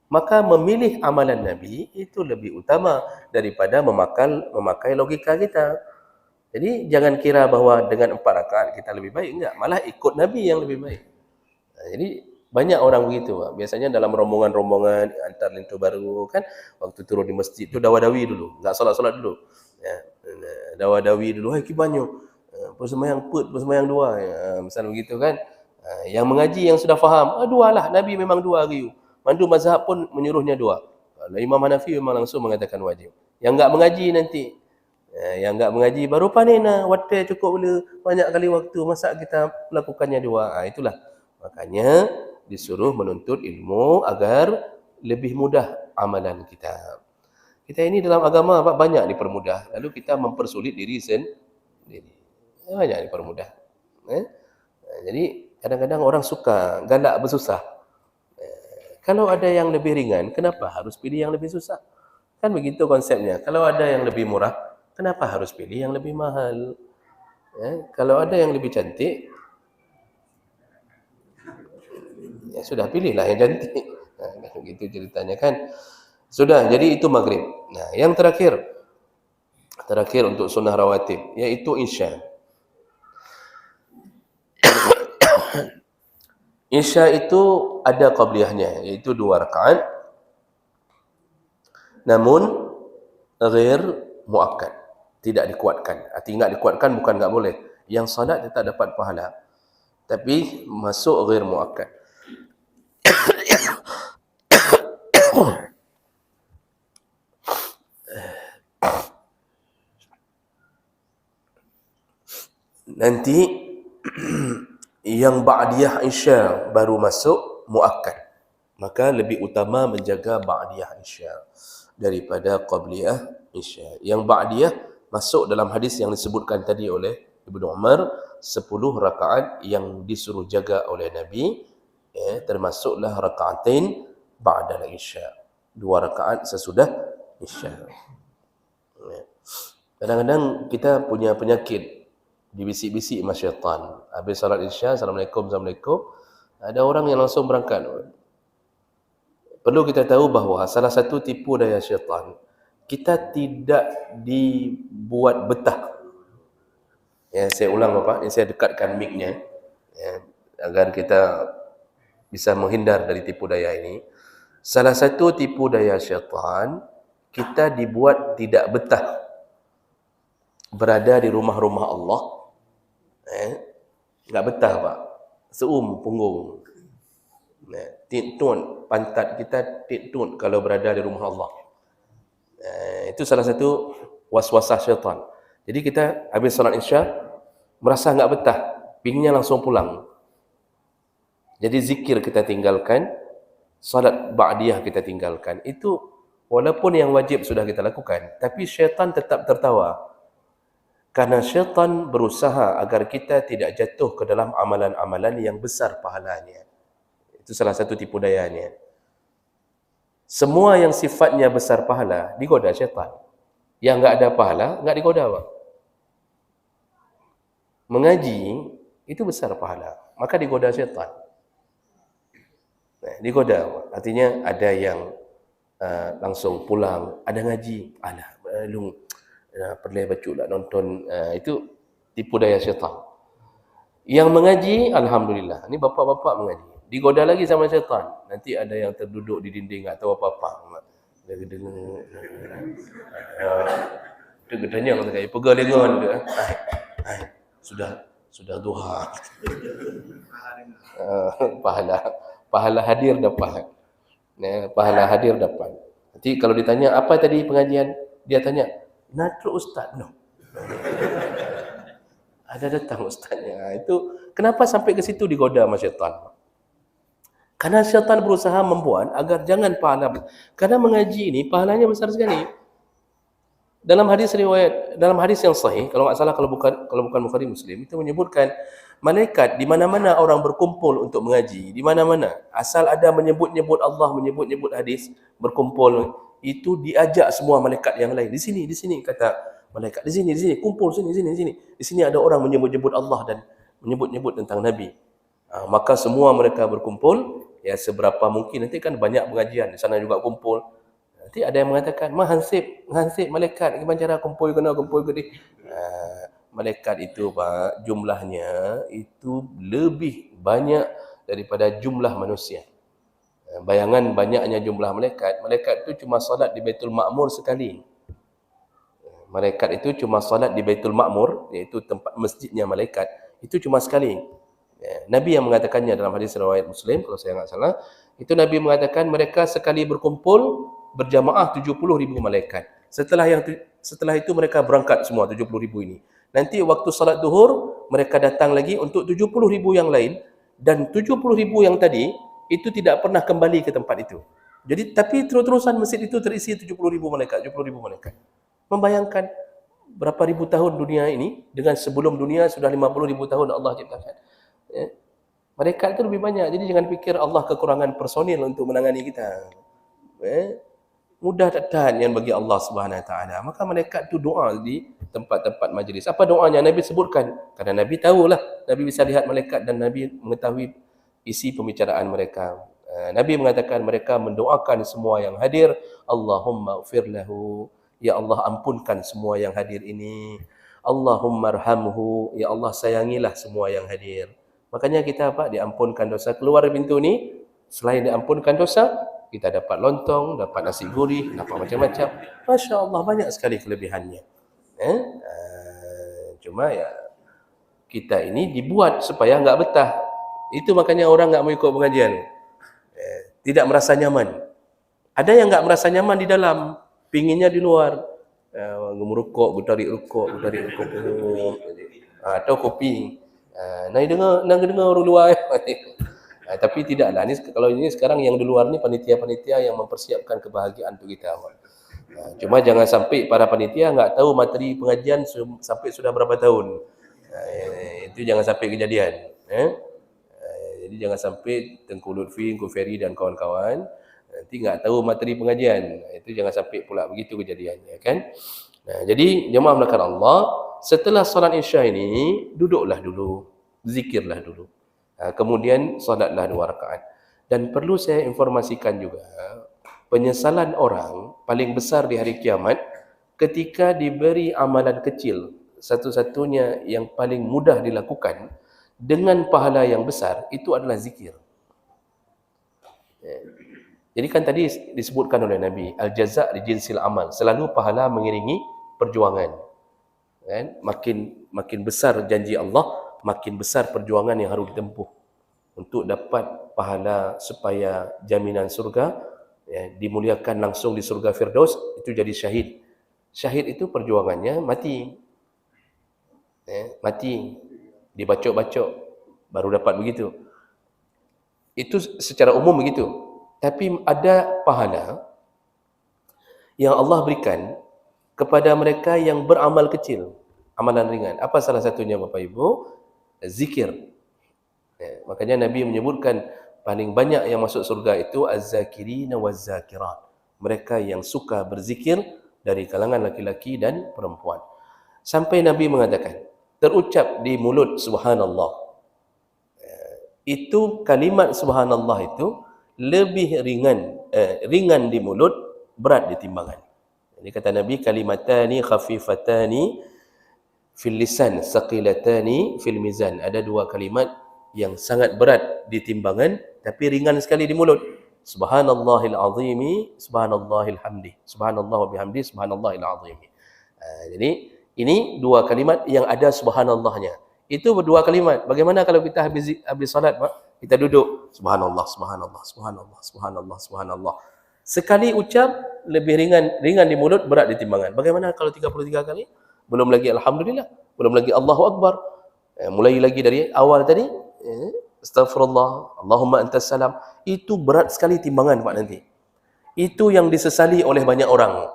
Maka memilih amalan Nabi itu lebih utama daripada memakai logika kita. Jadi jangan kira bahawa dengan 4 rakaat kita lebih baik. Enggak, malah ikut Nabi yang lebih baik. Jadi banyak orang begitu. Biasanya dalam rombongan-rombongan antar lintu baru kan, waktu turun di masjid tu dawa-dawi dulu, enggak solat-solat dulu. Ya, dawa-dawi dulu, hai kibanyo. Persembahyang put, persembahyang 2. Misal begitu kan. Yang mengaji yang sudah faham, 2 lah, Nabi memang 2 hari. Mandu mazhab pun menyuruhnya 2. Imam Hanafi memang langsung mengatakan wajib. Yang enggak mengaji nanti, yang enggak mengaji baru panena, waktu cukup boleh banyak kali waktu, masa kita melakukannya 2. Itulah. Makanya disuruh menuntut ilmu agar lebih mudah amalan kita. Kita ini dalam agama banyak dipermudah, lalu kita mempersulit diri sendiri. Banyak dipermudah. Jadi kadang-kadang orang suka galak bersusah. Kalau ada yang lebih ringan, kenapa harus pilih yang lebih susah? Kan begitu konsepnya. Kalau ada yang lebih murah, kenapa harus pilih yang lebih mahal? Kalau ada yang lebih cantik, ya sudah pilihlah yang cantik. Begitu ceritanya kan. Sudah, jadi itu maghrib. Nah, yang terakhir untuk sunnah rawatib, yaitu isya. Isya itu ada qabliyahnya, yaitu 2 rakaat. Namun ghair muakkad, tidak dikuatkan. Arti enggak dikuatkan bukan enggak boleh. Yang salat tetap dapat pahala. Tapi masuk ghair muakkad. Nanti yang ba'diyah isya baru masuk muakkad. Maka lebih utama menjaga ba'diyah isya daripada qabliyah isya. Yang ba'diyah masuk dalam hadis yang disebutkan tadi oleh Ibnu Umar, 10 rakaat yang disuruh jaga oleh Nabi, termasuklah rakaatain ba'dal isya, 2 rakaat sesudah isya. Kadang-kadang kita punya penyakit, dibisik-bisik sama syaitan. Habis salat isya, Assalamualaikum. Ada orang yang langsung berangkat. Perlu kita tahu bahawa salah satu tipu daya syaitan, kita tidak dibuat betah. Saya ulang Bapak, ini saya dekatkan mic-nya, agar kita bisa menghindar dari tipu daya ini. Salah satu tipu daya syaitan, kita dibuat tidak betah berada di rumah-rumah Allah. Enggak betah, Pak. Punggung. Tintun pantat kita, tintun kalau berada di rumah Allah. Itu salah satu waswasah syaitan. Jadi kita habis salat Isya merasa enggak betah, pinginnya langsung pulang. Jadi zikir kita tinggalkan, salat ba'diyah kita tinggalkan. Itu walaupun yang wajib sudah kita lakukan, tapi syaitan tetap tertawa. Karena syaitan berusaha agar kita tidak jatuh ke dalam amalan-amalan yang besar pahalanya. Itu salah satu tipu dayanya. Semua yang sifatnya besar pahala digoda syaitan. Yang enggak ada pahala enggak digoda, Pak. Mengaji itu besar pahala, maka digoda syaitan. Digoda, artinya ada yang langsung pulang, ada ngaji, alah belum perlu baca lah nonton, itu tipu daya syaitan. Yang mengaji, alhamdulillah, ini bapak-bapak mengaji, digoda lagi sama syaitan. Nanti ada yang terduduk di dinding, tak tahu apa-apa. Dia dengar, dengar orang kata, pegang lengan dia, sudah duha. Pahala hadir dapat. Pahala hadir dapat. Nanti kalau ditanya apa tadi pengajian, dia tanya, "Natru ustaz?" No. Ada datang ustaznya. Itu kenapa sampai ke situ digoda sama syaitan? Karena syaitan berusaha membuat agar jangan pahala. Karena mengaji ini pahalanya besar sekali. Dalam hadis yang sahih, kalau enggak salah kalau bukan Bukhari Muslim, itu menyebutkan malaikat di mana-mana orang berkumpul untuk mengaji, di mana-mana asal ada menyebut-nyebut Allah, menyebut-nyebut hadis, berkumpul, itu diajak semua malaikat yang lain. Di sini kata malaikat, di sini kumpul sini. Di sini ada orang menyebut-nyebut Allah dan menyebut-nyebut tentang Nabi. Maka semua mereka berkumpul, ya seberapa mungkin, nanti kan banyak pengajian di sana juga kumpul. Nanti ada yang mengatakan, hansip malaikat, gimana cara kumpul ke ni? Malaikat itu, Pak, jumlahnya itu lebih banyak daripada jumlah manusia. Bayangan banyaknya jumlah malaikat itu cuma salat di Baitul Ma'mur sekali. Malaikat itu cuma salat di Baitul Ma'mur, iaitu tempat masjidnya malaikat, itu cuma sekali. Nabi yang mengatakannya dalam hadis riwayat Muslim, kalau saya enggak salah, itu Nabi mengatakan mereka sekali berkumpul berjamaah 70,000 malaikat. Setelah itu mereka berangkat semua 70,000 ini. Nanti waktu salat zuhur mereka datang lagi untuk 70,000 yang lain, dan 70,000 yang tadi itu tidak pernah kembali ke tempat itu. Jadi tapi terus-terusan masjid itu terisi 70,000 malaikat. Membayangkan berapa ribu tahun dunia ini dengan sebelum dunia sudah 50,000 tahun Allah ciptakan. Malaikat itu lebih banyak. Jadi jangan fikir Allah kekurangan personil untuk menangani kita. Mudah tak yang bagi Allah Subhanahu Wa Taala. Maka malaikat itu doa di tempat-tempat majlis. Apa doanya Nabi sebutkan? Karena Nabi tahulah, Nabi bisa lihat malaikat dan Nabi mengetahui isi pembicaraan mereka. Nabi mengatakan mereka mendoakan semua yang hadir, Allahumma ighfir lahu, ya Allah ampunkan semua yang hadir ini. Allahumma arhamhu, ya Allah sayangilah semua yang hadir. Makanya kita diampunkan dosa. Keluar pintu ni, selain diampunkan dosa, kita dapat lontong, dapat nasi gurih, dapat macam-macam. Masya Allah, banyak sekali kelebihannya. Cuma ya kita ini dibuat supaya enggak betah. Itu makanya orang enggak mau ikut pengajian. Tidak merasa nyaman. Ada yang enggak merasa nyaman di dalam, pinginnya di luar. Merukuk, tarik rukuk, atau kopi. Nak dengar orang luar. Tapi tidaklah. Kalau ini sekarang yang di luar ni panitia-panitia yang mempersiapkan kebahagiaan untuk kita. Cuma jangan sampai para panitia enggak tahu materi pengajian sampai sudah berapa tahun. Itu jangan sampai kejadian. Jadi jangan sampai Tengku Lutfi, Tengku Ferry dan kawan-kawan nanti enggak tahu materi pengajian. Itu jangan sampai pula begitu kejadiannya, kan? Jadi jemaah melakukan Allah, setelah solat Isya ini duduklah dulu, zikirlah dulu. Kemudian solatlah 2 rakaat. Dan perlu saya informasikan juga, penyesalan orang paling besar di hari kiamat ketika diberi amalan kecil, satu-satunya yang paling mudah dilakukan dengan pahala yang besar, itu adalah zikir. Jadi kan tadi disebutkan oleh Nabi, al-jaza' li jinsil amal, selalu pahala mengiringi perjuangan. Kan? Makin besar janji Allah, makin besar perjuangan yang harus ditempuh untuk dapat pahala supaya jaminan surga, dimuliakan langsung di surga Firdaus, itu jadi syahid. Syahid itu perjuangannya mati. Mati, dibacok-bacok, baru dapat begitu. Itu secara umum begitu. Tapi ada pahala yang Allah berikan kepada mereka yang beramal kecil, amalan ringan. Apa salah satunya Bapak Ibu? Zikir. Makanya Nabi menyebutkan paling banyak yang masuk surga itu az-zakirina waz-zakirat. Mereka yang suka berzikir dari kalangan laki-laki dan perempuan. Sampai Nabi mengatakan, terucap di mulut subhanallah. Itu kalimat subhanallah itu lebih ringan di mulut, berat di timbangan. Jadi kata Nabi, kalimatani khafifatani fil lisan, saqilatani fil mizan. Ada dua kalimat yang sangat berat di timbangan tapi ringan sekali di mulut. Subhanallahil azimi, subhanallahil hamdi. Subhanallah wa bihamdi, subhanallahil azimi. Jadi ini dua kalimat yang ada subhanallahnya. Itu berdua kalimat. Bagaimana kalau kita habis salat, Pak? Kita duduk, subhanallah, subhanallah, subhanallah, subhanallah, subhanallah. Sekali ucap lebih ringan di mulut, berat di timbangan. Bagaimana kalau 33 kali? Belum lagi alhamdulillah, belum lagi Allahu akbar. Mulai lagi dari awal tadi, astaghfirullah, Allahumma antas salam. Itu berat sekali timbangan, Pak, nanti. Itu yang disesali oleh banyak orang.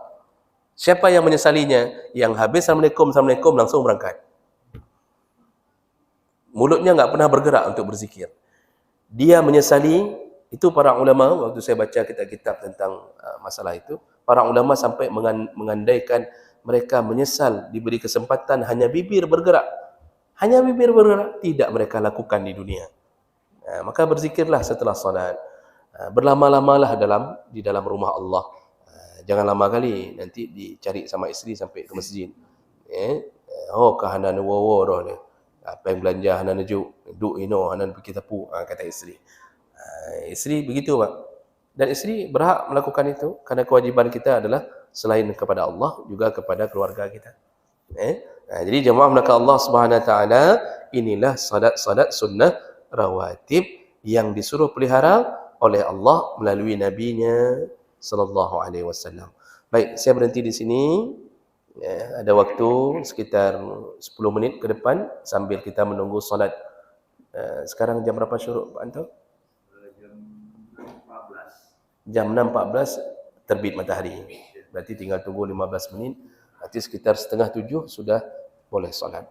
Siapa yang menyesalinya? Yang habis assalamualaikum, assalamualaikum langsung berangkat. Mulutnya enggak pernah bergerak untuk berzikir. Dia menyesali. Itu para ulama, waktu saya baca kitab-kitab tentang masalah itu, para ulama sampai mengandaikan mereka menyesal diberi kesempatan hanya bibir bergerak. Hanya bibir bergerak, tidak mereka lakukan di dunia. Maka berzikirlah setelah salat. Berlama-lamalah di dalam rumah Allah. Jangan lama kali, nanti dicari sama isteri sampai ke masjid. Oh, kahanan wawo dah ni. Apa yang belanja hanan duk ino, hanan pergi tapu, kata isteri. Isteri begitu, Pak. Dan isteri berhak melakukan itu kerana kewajiban kita adalah selain kepada Allah juga kepada keluarga kita. Jadi jemaah maka Allah Subhanahu Wa Taala, inilah salat sunnah rawatib yang disuruh pelihara oleh Allah melalui nabinya sallallahu alaihi wasallam. Baik, saya berhenti di sini. Ada waktu sekitar 10 minit ke depan sambil kita menunggu salat. Sekarang jam berapa syuruk, Pak Anto? Jam 6.14 terbit matahari. Berarti tinggal tunggu 15 menit. Nanti sekitar 6:30 sudah boleh solat.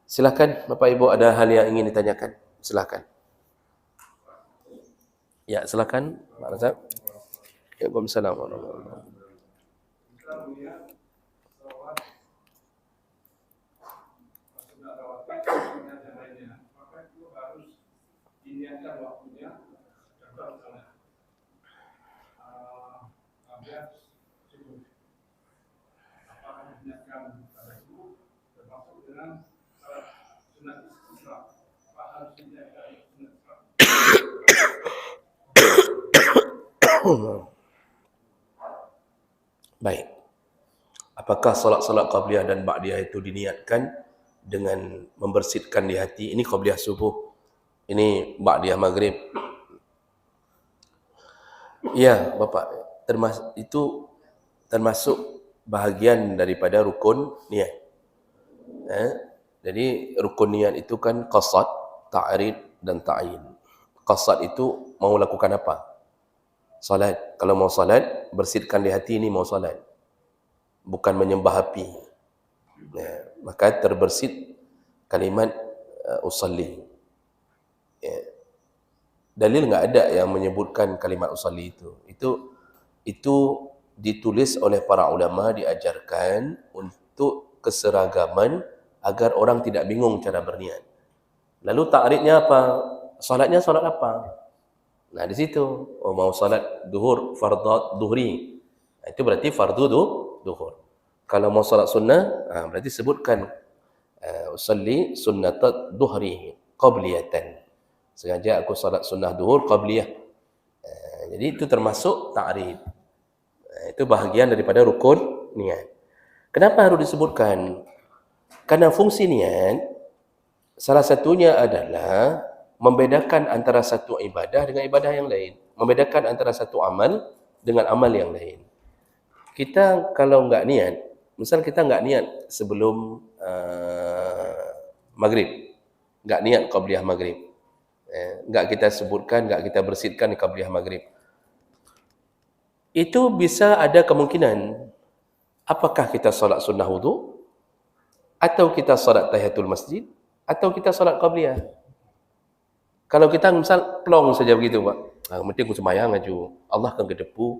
Silakan Bapak Ibu, ada hal yang ingin ditanyakan? Silakan. Ya, silakan Pak Razak. Waalaikumsalam warahmatullahi wabarakatuh. Baik. Apakah salat-salat qabliyah dan ba'diyah itu diniatkan dengan membersihkan di hati? Ini qabliyah subuh, ini ba'diyah maghrib. Ya, Bapak, itu termasuk bahagian daripada rukun niat. Jadi rukun niat itu kan qasad, ta'rid dan ta'yin. Qasad itu mau lakukan apa? Salat. Kalau mau salat, bersihkan di hati ini mau salat. Bukan menyembah api. Maka terbersit kalimat usalli. Dalil enggak ada yang menyebutkan kalimat usalli itu. Itu ditulis oleh para ulama, diajarkan untuk keseragaman agar orang tidak bingung cara berniat. Lalu ta'ridnya apa? Salatnya salat apa? Nah, di situ mau salat duhur, fardhu duhri. Itu berarti fardu duhur. Kalau mau salat sunnah, berarti sebutkan usalli sunnatat duhri qabliyatan. Sengaja aku salat sunnah duhur qabliyah. Jadi itu termasuk ta'rif. Itu bahagian daripada rukun niat. Kenapa harus disebutkan? Karena fungsi niat salah satunya adalah membedakan antara satu ibadah dengan ibadah yang lain, membedakan antara satu amal dengan amal yang lain. Kita kalau enggak niat, misal kita enggak niat sebelum maghrib, enggak niat qabliyah maghrib, enggak kita sebutkan, enggak kita bersihkan di qabliyah maghrib, itu bisa ada kemungkinan apakah kita solat sunnah wudu, atau kita solat tahiyatul masjid, atau kita solat qabliyah. Kalau kita misal plong saja begitu, Pak, penting aku sembahyang aja, Allah akan kedepu.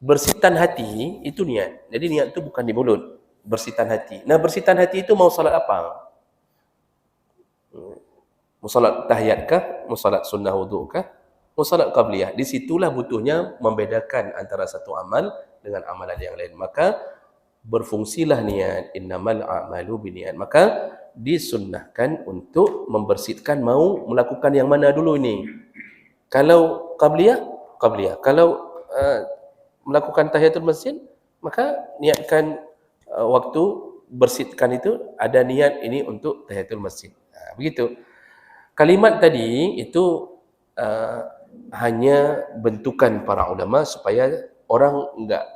Bersihkan hati itu niat. Jadi niat itu bukan di mulut, bersihkan hati. Nah, bersihkan hati itu mau salat apa? Mau salat tahiyat kah? Mau salat sunnah wudu kah? Mau salat qabliyah? Di situlah butuhnya membedakan antara satu amal dengan amalan yang lain. Maka berfungsilah niat, innamal a'malu binniat. Maka disunnahkan untuk membersihkan, mau melakukan yang mana dulu ini. Kalau qabliyah, qabliyah. Kalau melakukan tahiyatul masjid, maka niatkan waktu bersihkan itu ada niat ini untuk tahiyatul masjid. Begitu. Kalimat tadi itu hanya bentukan para ulama supaya orang enggak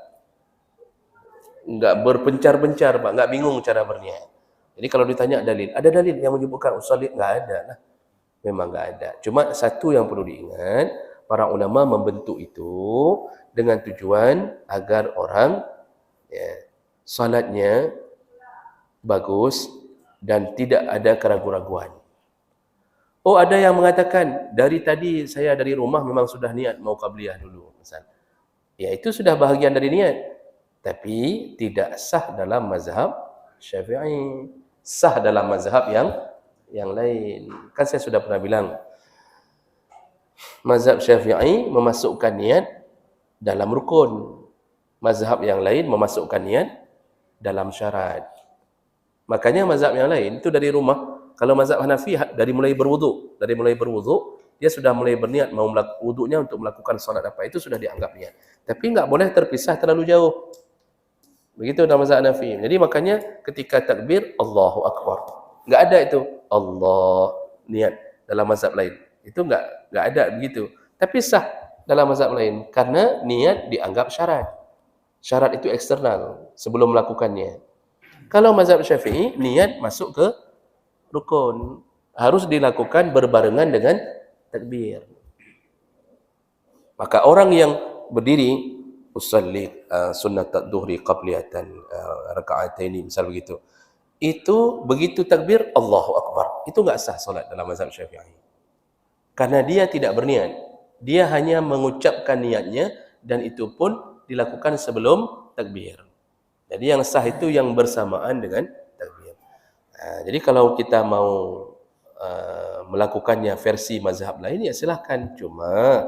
berpencar-pencar, Pak, enggak bingung cara berniat. Jadi kalau ditanya dalil, ada dalil yang menyebutkan usalit? Enggak ada lah. Memang enggak ada. Cuma satu yang perlu diingat, para ulama membentuk itu dengan tujuan agar orang salatnya bagus dan tidak ada keraguan-raguan. Oh, ada yang mengatakan dari tadi saya dari rumah memang sudah niat mau qabliyah dulu, misal. Ya, itu sudah bahagian dari niat, tapi tidak sah dalam mazhab Syafi'i. Sah dalam mazhab yang lain. Kan saya sudah pernah bilang, mazhab Syafi'i memasukkan niat dalam rukun. Mazhab yang lain memasukkan niat dalam syarat. Makanya mazhab yang lain itu dari rumah. Kalau mazhab Hanafi dari mulai berwudu, dia sudah mulai berniat mau melakukan wudunya untuk melakukan salat apa, itu sudah dianggap niat. Tapi enggak boleh terpisah terlalu jauh. Begitu dalam mazhab Hanafi. Jadi makanya ketika takbir Allahu Akbar, enggak ada itu Allah niat dalam mazhab lain. Itu enggak ada begitu. Tapi sah dalam mazhab lain karena niat dianggap syarat. Syarat itu eksternal sebelum melakukannya. Kalau mazhab Syafi'i, niat masuk ke rukun, harus dilakukan berbarengan dengan takbir. Maka orang yang berdiri usalli sunnat ad-duhri qabliyatan raka'ataini, misal begitu, itu begitu takbir Allahu Akbar, itu enggak sah solat dalam mazhab Syafi'i. Karena dia tidak berniat, dia hanya mengucapkan niatnya dan itu pun dilakukan sebelum takbir. Jadi yang sah itu yang bersamaan dengan takbir. Jadi kalau kita mau melakukannya versi mazhab lain, ya silahkan. Cuma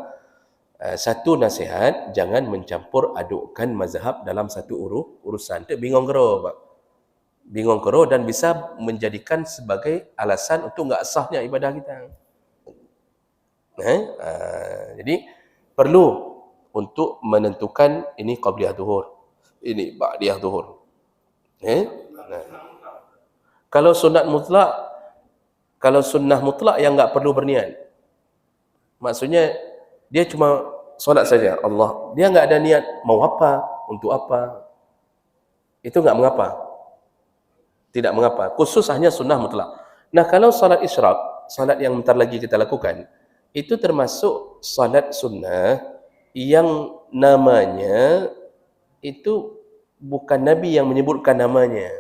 satu nasihat, jangan mencampur adukkan mazhab dalam satu urusan. Itu bingung kero, Pak. Bingung kero dan bisa menjadikan sebagai alasan untuk enggak sahnya ibadah kita. Jadi perlu untuk menentukan ini qabliyah zuhur, ini ba'diyah zuhur. Kalau sunat mutlak, kalau sunnah mutlak yang enggak perlu berniat, maksudnya dia cuma solat saja Allah, dia enggak ada niat mau apa, untuk apa, itu enggak mengapa, tidak mengapa, khusus hanya sunnah mutlak. Nah, kalau salat isyraq, salat yang bentar lagi kita lakukan, itu termasuk salat sunnah yang namanya itu bukan Nabi yang menyebutkan namanya.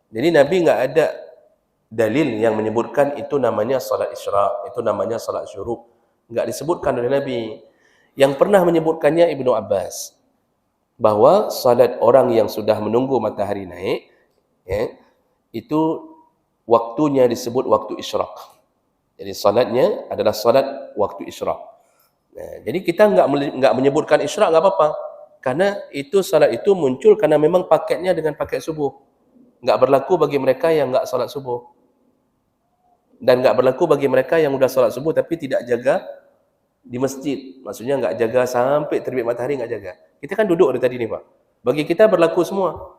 Jadi Nabi enggak ada dalil yang menyebutkan itu namanya salat isyraq, itu namanya salat syuruk. Enggak disebutkan oleh Nabi. Yang pernah menyebutkannya Ibnu Abbas, bahwa salat orang yang sudah menunggu matahari naik, itu waktunya disebut waktu isyraq. Jadi salatnya adalah salat waktu isyraq. Nah, jadi kita enggak menyebutkan isyraq enggak apa-apa. Karena itu salat itu muncul karena memang paketnya dengan paket subuh. Enggak berlaku bagi mereka yang enggak salat subuh. Dan enggak berlaku bagi mereka yang sudah salat subuh tapi tidak jaga di masjid. Maksudnya enggak jaga sampai terbit matahari, enggak jaga. Kita kan duduk dari tadi ni Pak. Bagi kita berlaku semua.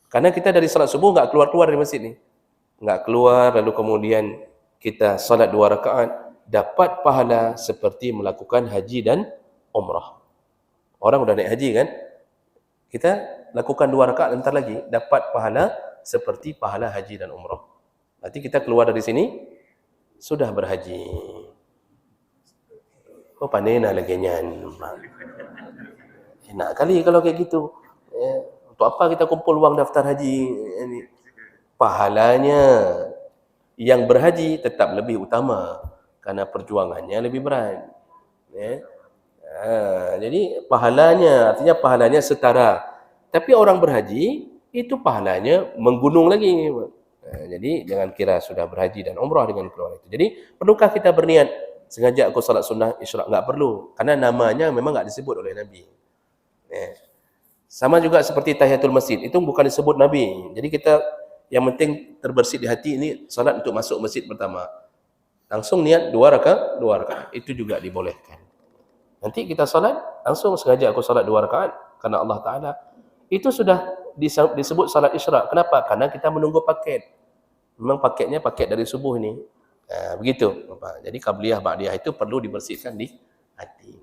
Karena kita dari salat subuh enggak keluar-keluar dari masjid ni. Enggak keluar, lalu kemudian kita salat 2 rakaat, dapat pahala seperti melakukan haji dan umrah. Orang udah naik haji kan? Kita lakukan 2 rakaat entar lagi, dapat pahala seperti pahala haji dan umrah. Nanti kita keluar dari sini, sudah berhaji. Oh, pandai nak lagi nyan. Enak kali kalau kayak gitu. Untuk apa kita kumpul wang daftar haji? Pahalanya yang berhaji tetap lebih utama karena perjuangannya lebih berat. Jadi pahalanya, artinya pahalanya setara. Tapi orang berhaji itu pahalanya menggunung lagi. Jadi jangan kira sudah berhaji dan umrah dengan keluar itu. Jadi perlukah kita berniat sengaja aku salat sunnah isyraq? Enggak perlu, karena namanya memang enggak disebut oleh Nabi. Sama juga seperti tahiyatul masjid, itu bukan disebut Nabi. Jadi kita yang penting terbersih di hati, ini salat untuk masuk masjid pertama. Langsung niat 2 rakaat, itu juga dibolehkan. Nanti kita salat, langsung sengaja aku salat 2 rakaat karena Allah Ta'ala. Itu sudah disebut salat isyraq. Kenapa? Karena kita menunggu paket. Memang paketnya paket dari subuh ni. Begitu. Jadi qabliyah ba'diyah itu perlu dibersihkan di hati.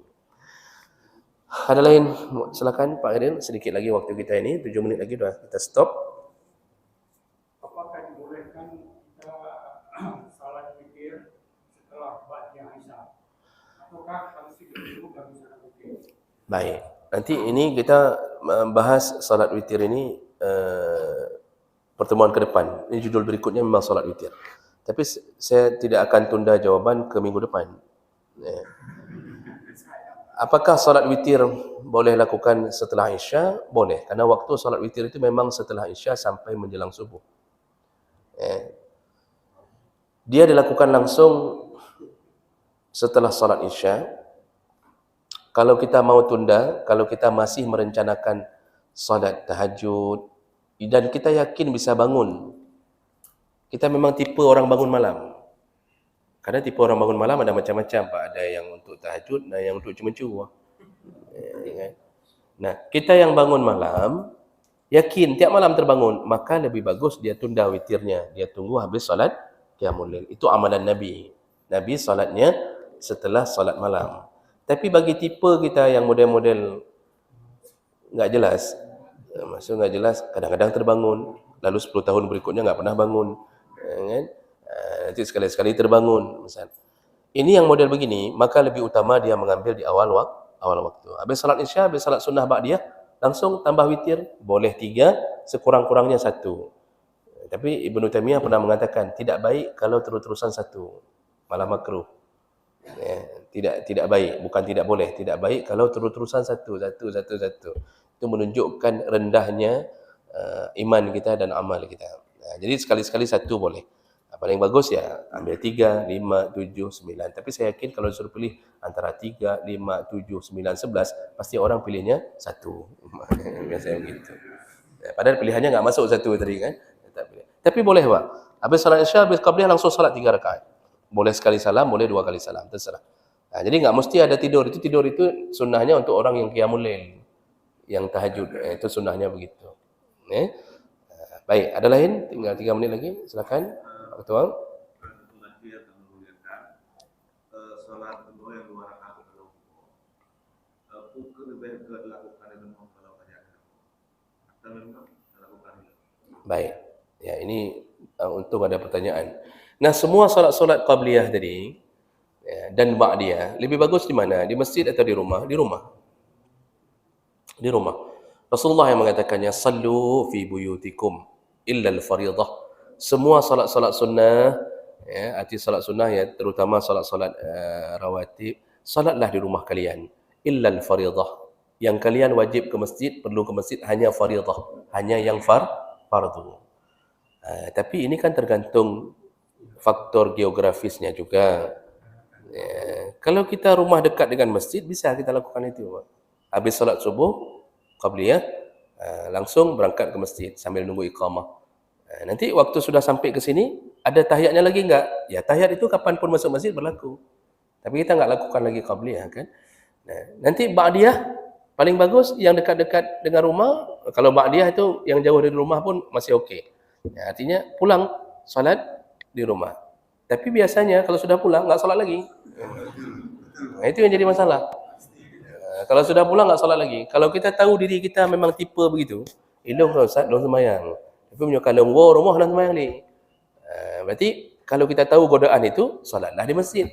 Ada lain? Silakan Pak Irin, sedikit lagi waktu kita ini, 7 menit lagi dah kita stop. Apakah dibolehkan kita salat zikir setelah ba'diyah isya? Ataukah harus dulu baru salat zikir? Baik. Nanti ini kita bahas salat witir ini pertemuan ke depan. Ini judul berikutnya memang salat witir. Tapi saya tidak akan tunda jawaban ke minggu depan. Apakah salat witir boleh lakukan setelah Isya? Boleh, karena waktu salat witir itu memang setelah Isya sampai menjelang subuh. Dia dilakukan langsung setelah salat Isya. Kalau kita mau tunda, kalau kita masih merencanakan salat tahajud dan kita yakin bisa bangun, kita memang tipe orang bangun malam. Karena tipe orang bangun malam ada macam-macam, Pak. Ada yang untuk tahajud, ada yang untuk cuma-cuma. Nah, kita yang bangun malam, yakin tiap malam terbangun, maka lebih bagus dia tunda witirnya. Dia tunggu habis salat qiyamul lail. Itu amalan Nabi. Nabi salatnya setelah salat malam. Tapi bagi tipe kita yang model-model enggak jelas, maksud enggak jelas, kadang-kadang terbangun, lalu 10 tahun berikutnya enggak pernah bangun, kan? Nanti sekali-sekali terbangun misal. Ini yang model begini, maka lebih utama dia mengambil di awal waktu. Habis salat Isya, habis salat sunnah ba'diyah, langsung tambah witir, boleh 3, sekurang-kurangnya 1. Tapi Ibnu Taimiyah pernah mengatakan tidak baik kalau terus-terusan 1, malah makruh. Tidak baik, bukan tidak boleh, tidak baik kalau terus-terusan 1. Itu menunjukkan rendahnya iman kita dan amal kita. Jadi sekali-sekali 1 boleh. Paling bagus ya ambil 3, 5, 7, 9. Tapi saya yakin kalau disuruh pilih antara 3, 5, 7, 9, 11, pasti orang pilihnya 1. Biasanya begitu. Padahal pilihannya enggak masuk 1 tadi kan. Tapi boleh Pak. Habis salat Isya, habis qabliyah langsung salat 3 rakaat. Boleh sekali salam, boleh 2 kali salam, terserah. Jadi enggak mesti ada tidur. Tidur itu sunnahnya untuk orang yang qiyamul lail, yang tahajud. Itu sunnahnya begitu. Baik, ada lain? Tinggal 3 menit lagi. Silakan. Ketua. Salat kedua yang 2 rakaat itu lebih dilakukan dengan kalau kajian. Atau memang dilakukan. Baik. Ya, ini untung ada pertanyaan. Nah, semua solat-solat qabliyah tadi dan ba'diyah lebih bagus di mana? Di masjid atau di rumah? Di rumah. Di rumah. Rasulullah yang mengatakannya, sallu fi buyutikum illa al-fariḍah. Semua salat-salat sunnah, arti salat sunnah ya, terutama salat-salat rawatib, salatlah di rumah kalian. Illa al-fariḍah. Yang kalian wajib ke masjid, perlu ke masjid hanya fariḍah, hanya yang fardu. Tapi ini kan tergantung faktor geografisnya juga. Kalau kita rumah dekat dengan masjid, bisa kita lakukan itu. Habis salat subuh, qabliyah, langsung berangkat ke masjid sambil nunggu iqamah. Nanti waktu sudah sampai ke sini, ada tahiyatnya lagi enggak? Ya tahiyat itu kapanpun masuk masjid berlaku. Tapi kita enggak lakukan lagi qabliyah kan. Nah, nanti ba'diyah paling bagus yang dekat-dekat dengan rumah. Kalau ba'diyah itu yang jauh dari rumah pun masih okey. Ya, artinya pulang solat di rumah. Tapi biasanya kalau sudah pulang enggak solat lagi. Nah, itu yang jadi masalah. Kalau sudah pulang enggak solat lagi. Kalau kita tahu diri kita memang tipe begitu, elok ke Ustaz, belum sembahyang. Tapi punya kandung rumah dah sembahyang ni. Berarti kalau kita tahu godaan itu, solatlah di masjid.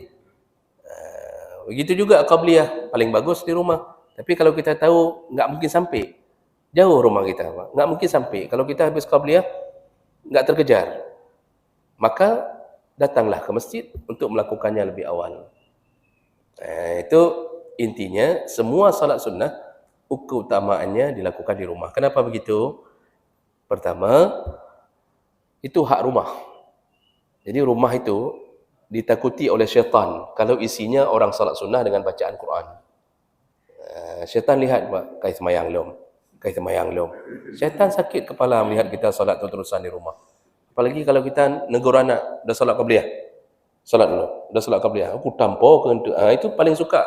Begitu juga qabliyah, paling bagus di rumah. Tapi kalau kita tahu enggak mungkin sampai, jauh rumah kita, enggak mungkin sampai. Kalau kita habis qabliyah enggak terkejar, maka datanglah ke masjid untuk melakukannya lebih awal. Itu intinya, semua salat sunnah keutamaannya dilakukan di rumah. Kenapa begitu? Pertama, itu hak rumah. Jadi rumah itu ditakuti oleh syaitan kalau isinya orang salat sunnah dengan bacaan Quran. Syaitan lihat, kai semayang lom. Syaitan sakit kepala melihat kita salat terus-terusan di rumah. Apalagi kalau kita negur anak, dah salat qabliyah. Salat dulu, dah salat qabliyah. Aku tampau ke itu paling suka.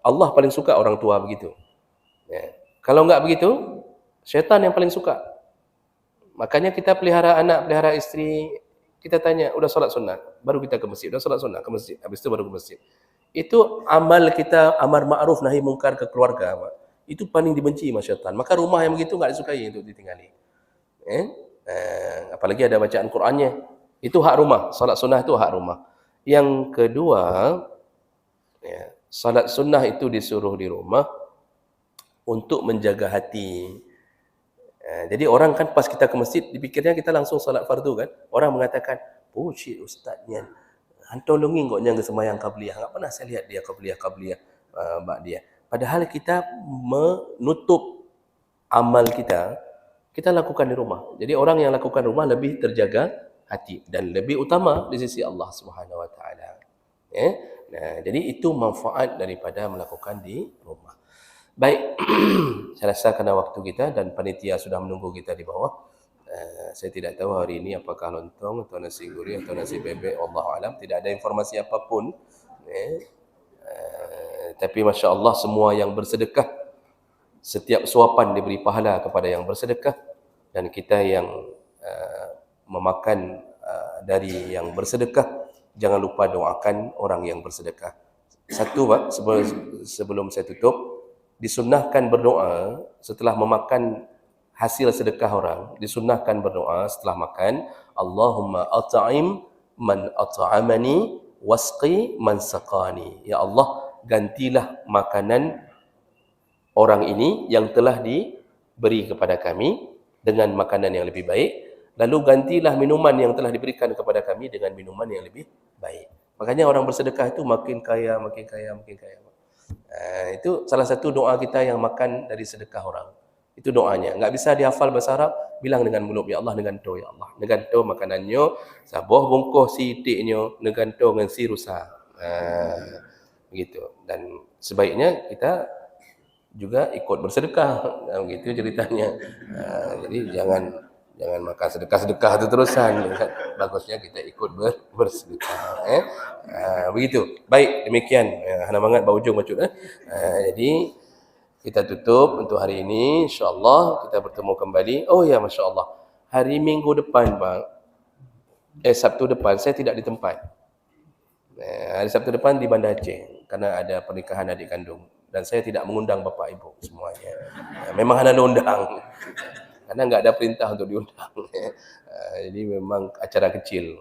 Allah paling suka orang tua begitu. Ya. Kalau enggak begitu, syaitan yang paling suka. Makanya kita pelihara anak, pelihara isteri, kita tanya, udah solat sunnah? Baru kita ke masjid. Udah solat sunnah? Ke masjid. Habis itu baru ke masjid. Itu amal kita, amar ma'ruf nahi mungkar ke keluarga. Itu paling dibenci sama syaitan. Maka rumah yang begitu enggak disukai untuk ditinggali. Apalagi ada bacaan Qurannya. Itu hak rumah. Solat sunnah itu hak rumah. Yang kedua, ya, solat sunnah itu disuruh di rumah untuk menjaga hati. Jadi orang kan pas kita ke masjid, dipikirnya kita langsung solat fardu kan. Orang mengatakan, oh shit ustaznya, hantar longing kok yang sembahyang qabliyah. Enggak pernah saya lihat dia qabliyah ba'diyah. Padahal kita menutup amal kita lakukan di rumah. Jadi orang yang lakukan rumah lebih terjaga hati dan lebih utama di sisi Allah Subhanahu wa taala. Nah, jadi itu manfaat daripada melakukan di rumah. Baik, saya rasa karena waktu kita dan panitia sudah menunggu kita di bawah. Saya tidak tahu hari ini apakah lontong atau nasi gurih atau nasi bebek, wallahu alam. Tidak ada informasi apapun. Tapi Masya Allah, semua yang bersedekah, setiap suapan diberi pahala kepada yang bersedekah. Dan kita yang memakan dari yang bersedekah, jangan lupa doakan orang yang bersedekah. Satu, Pak, sebelum saya tutup, disunnahkan berdoa setelah memakan hasil sedekah orang, disunnahkan berdoa setelah makan, Allahumma at'im man at'amani wasqi man saqani. Ya Allah, gantilah makanan orang ini yang telah diberi kepada kami dengan makanan yang lebih baik, lalu gantilah minuman yang telah diberikan kepada kami dengan minuman yang lebih baik. Makanya orang bersedekah itu makin kaya, makin kaya, makin kaya. Itu salah satu doa kita yang makan dari sedekah orang. Itu doanya. Enggak bisa dihafal bahasa Arab, bilang dengan mulut, ya Allah, neganto ya Allah. Neganto makanannya, sabuh bungkus sitiknya, neganto dengan si rusa. Begitu. Dan sebaiknya kita juga ikut bersedekah. Begitu ceritanya. Jadi jangan makan sedekah itu terusan. Bagusnya kita ikut bersedekah. Begitu. Baik, demikian. Hana banget berujung maksud. Jadi kita tutup untuk hari ini. InsyaAllah kita bertemu kembali. Oh ya, Masya Allah. Hari Minggu depan, Pak. Sabtu depan saya tidak di tempat. Hari Sabtu depan di Banda Aceh. Karena ada pernikahan adik kandung. Dan saya tidak mengundang bapak ibu semuanya. Memang hanya undang. Karena enggak ada perintah untuk diundang. Jadi memang acara kecil.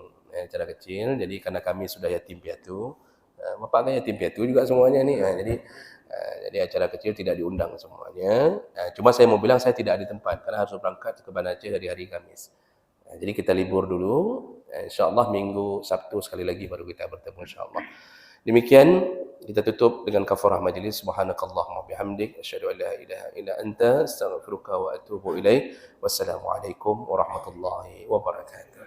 Jadi karena kami sudah yatim piatu. Bapak kan yatim piatu juga semuanya nih. Jadi acara kecil tidak diundang semuanya. Cuma saya mau bilang saya tidak di tempat. Karena harus berangkat ke Banda Aceh dari hari Kamis. Jadi kita libur dulu. InsyaAllah minggu Sabtu sekali lagi baru kita bertemu insyaAllah. Demikian kita tutup dengan kafarah majlis. Subhanakallahumma bihamdik asyhadu an la ilaha illa anta astaghfiruka wa atubu ilaik. Wassalamualaikum warahmatullahi wabarakatuh.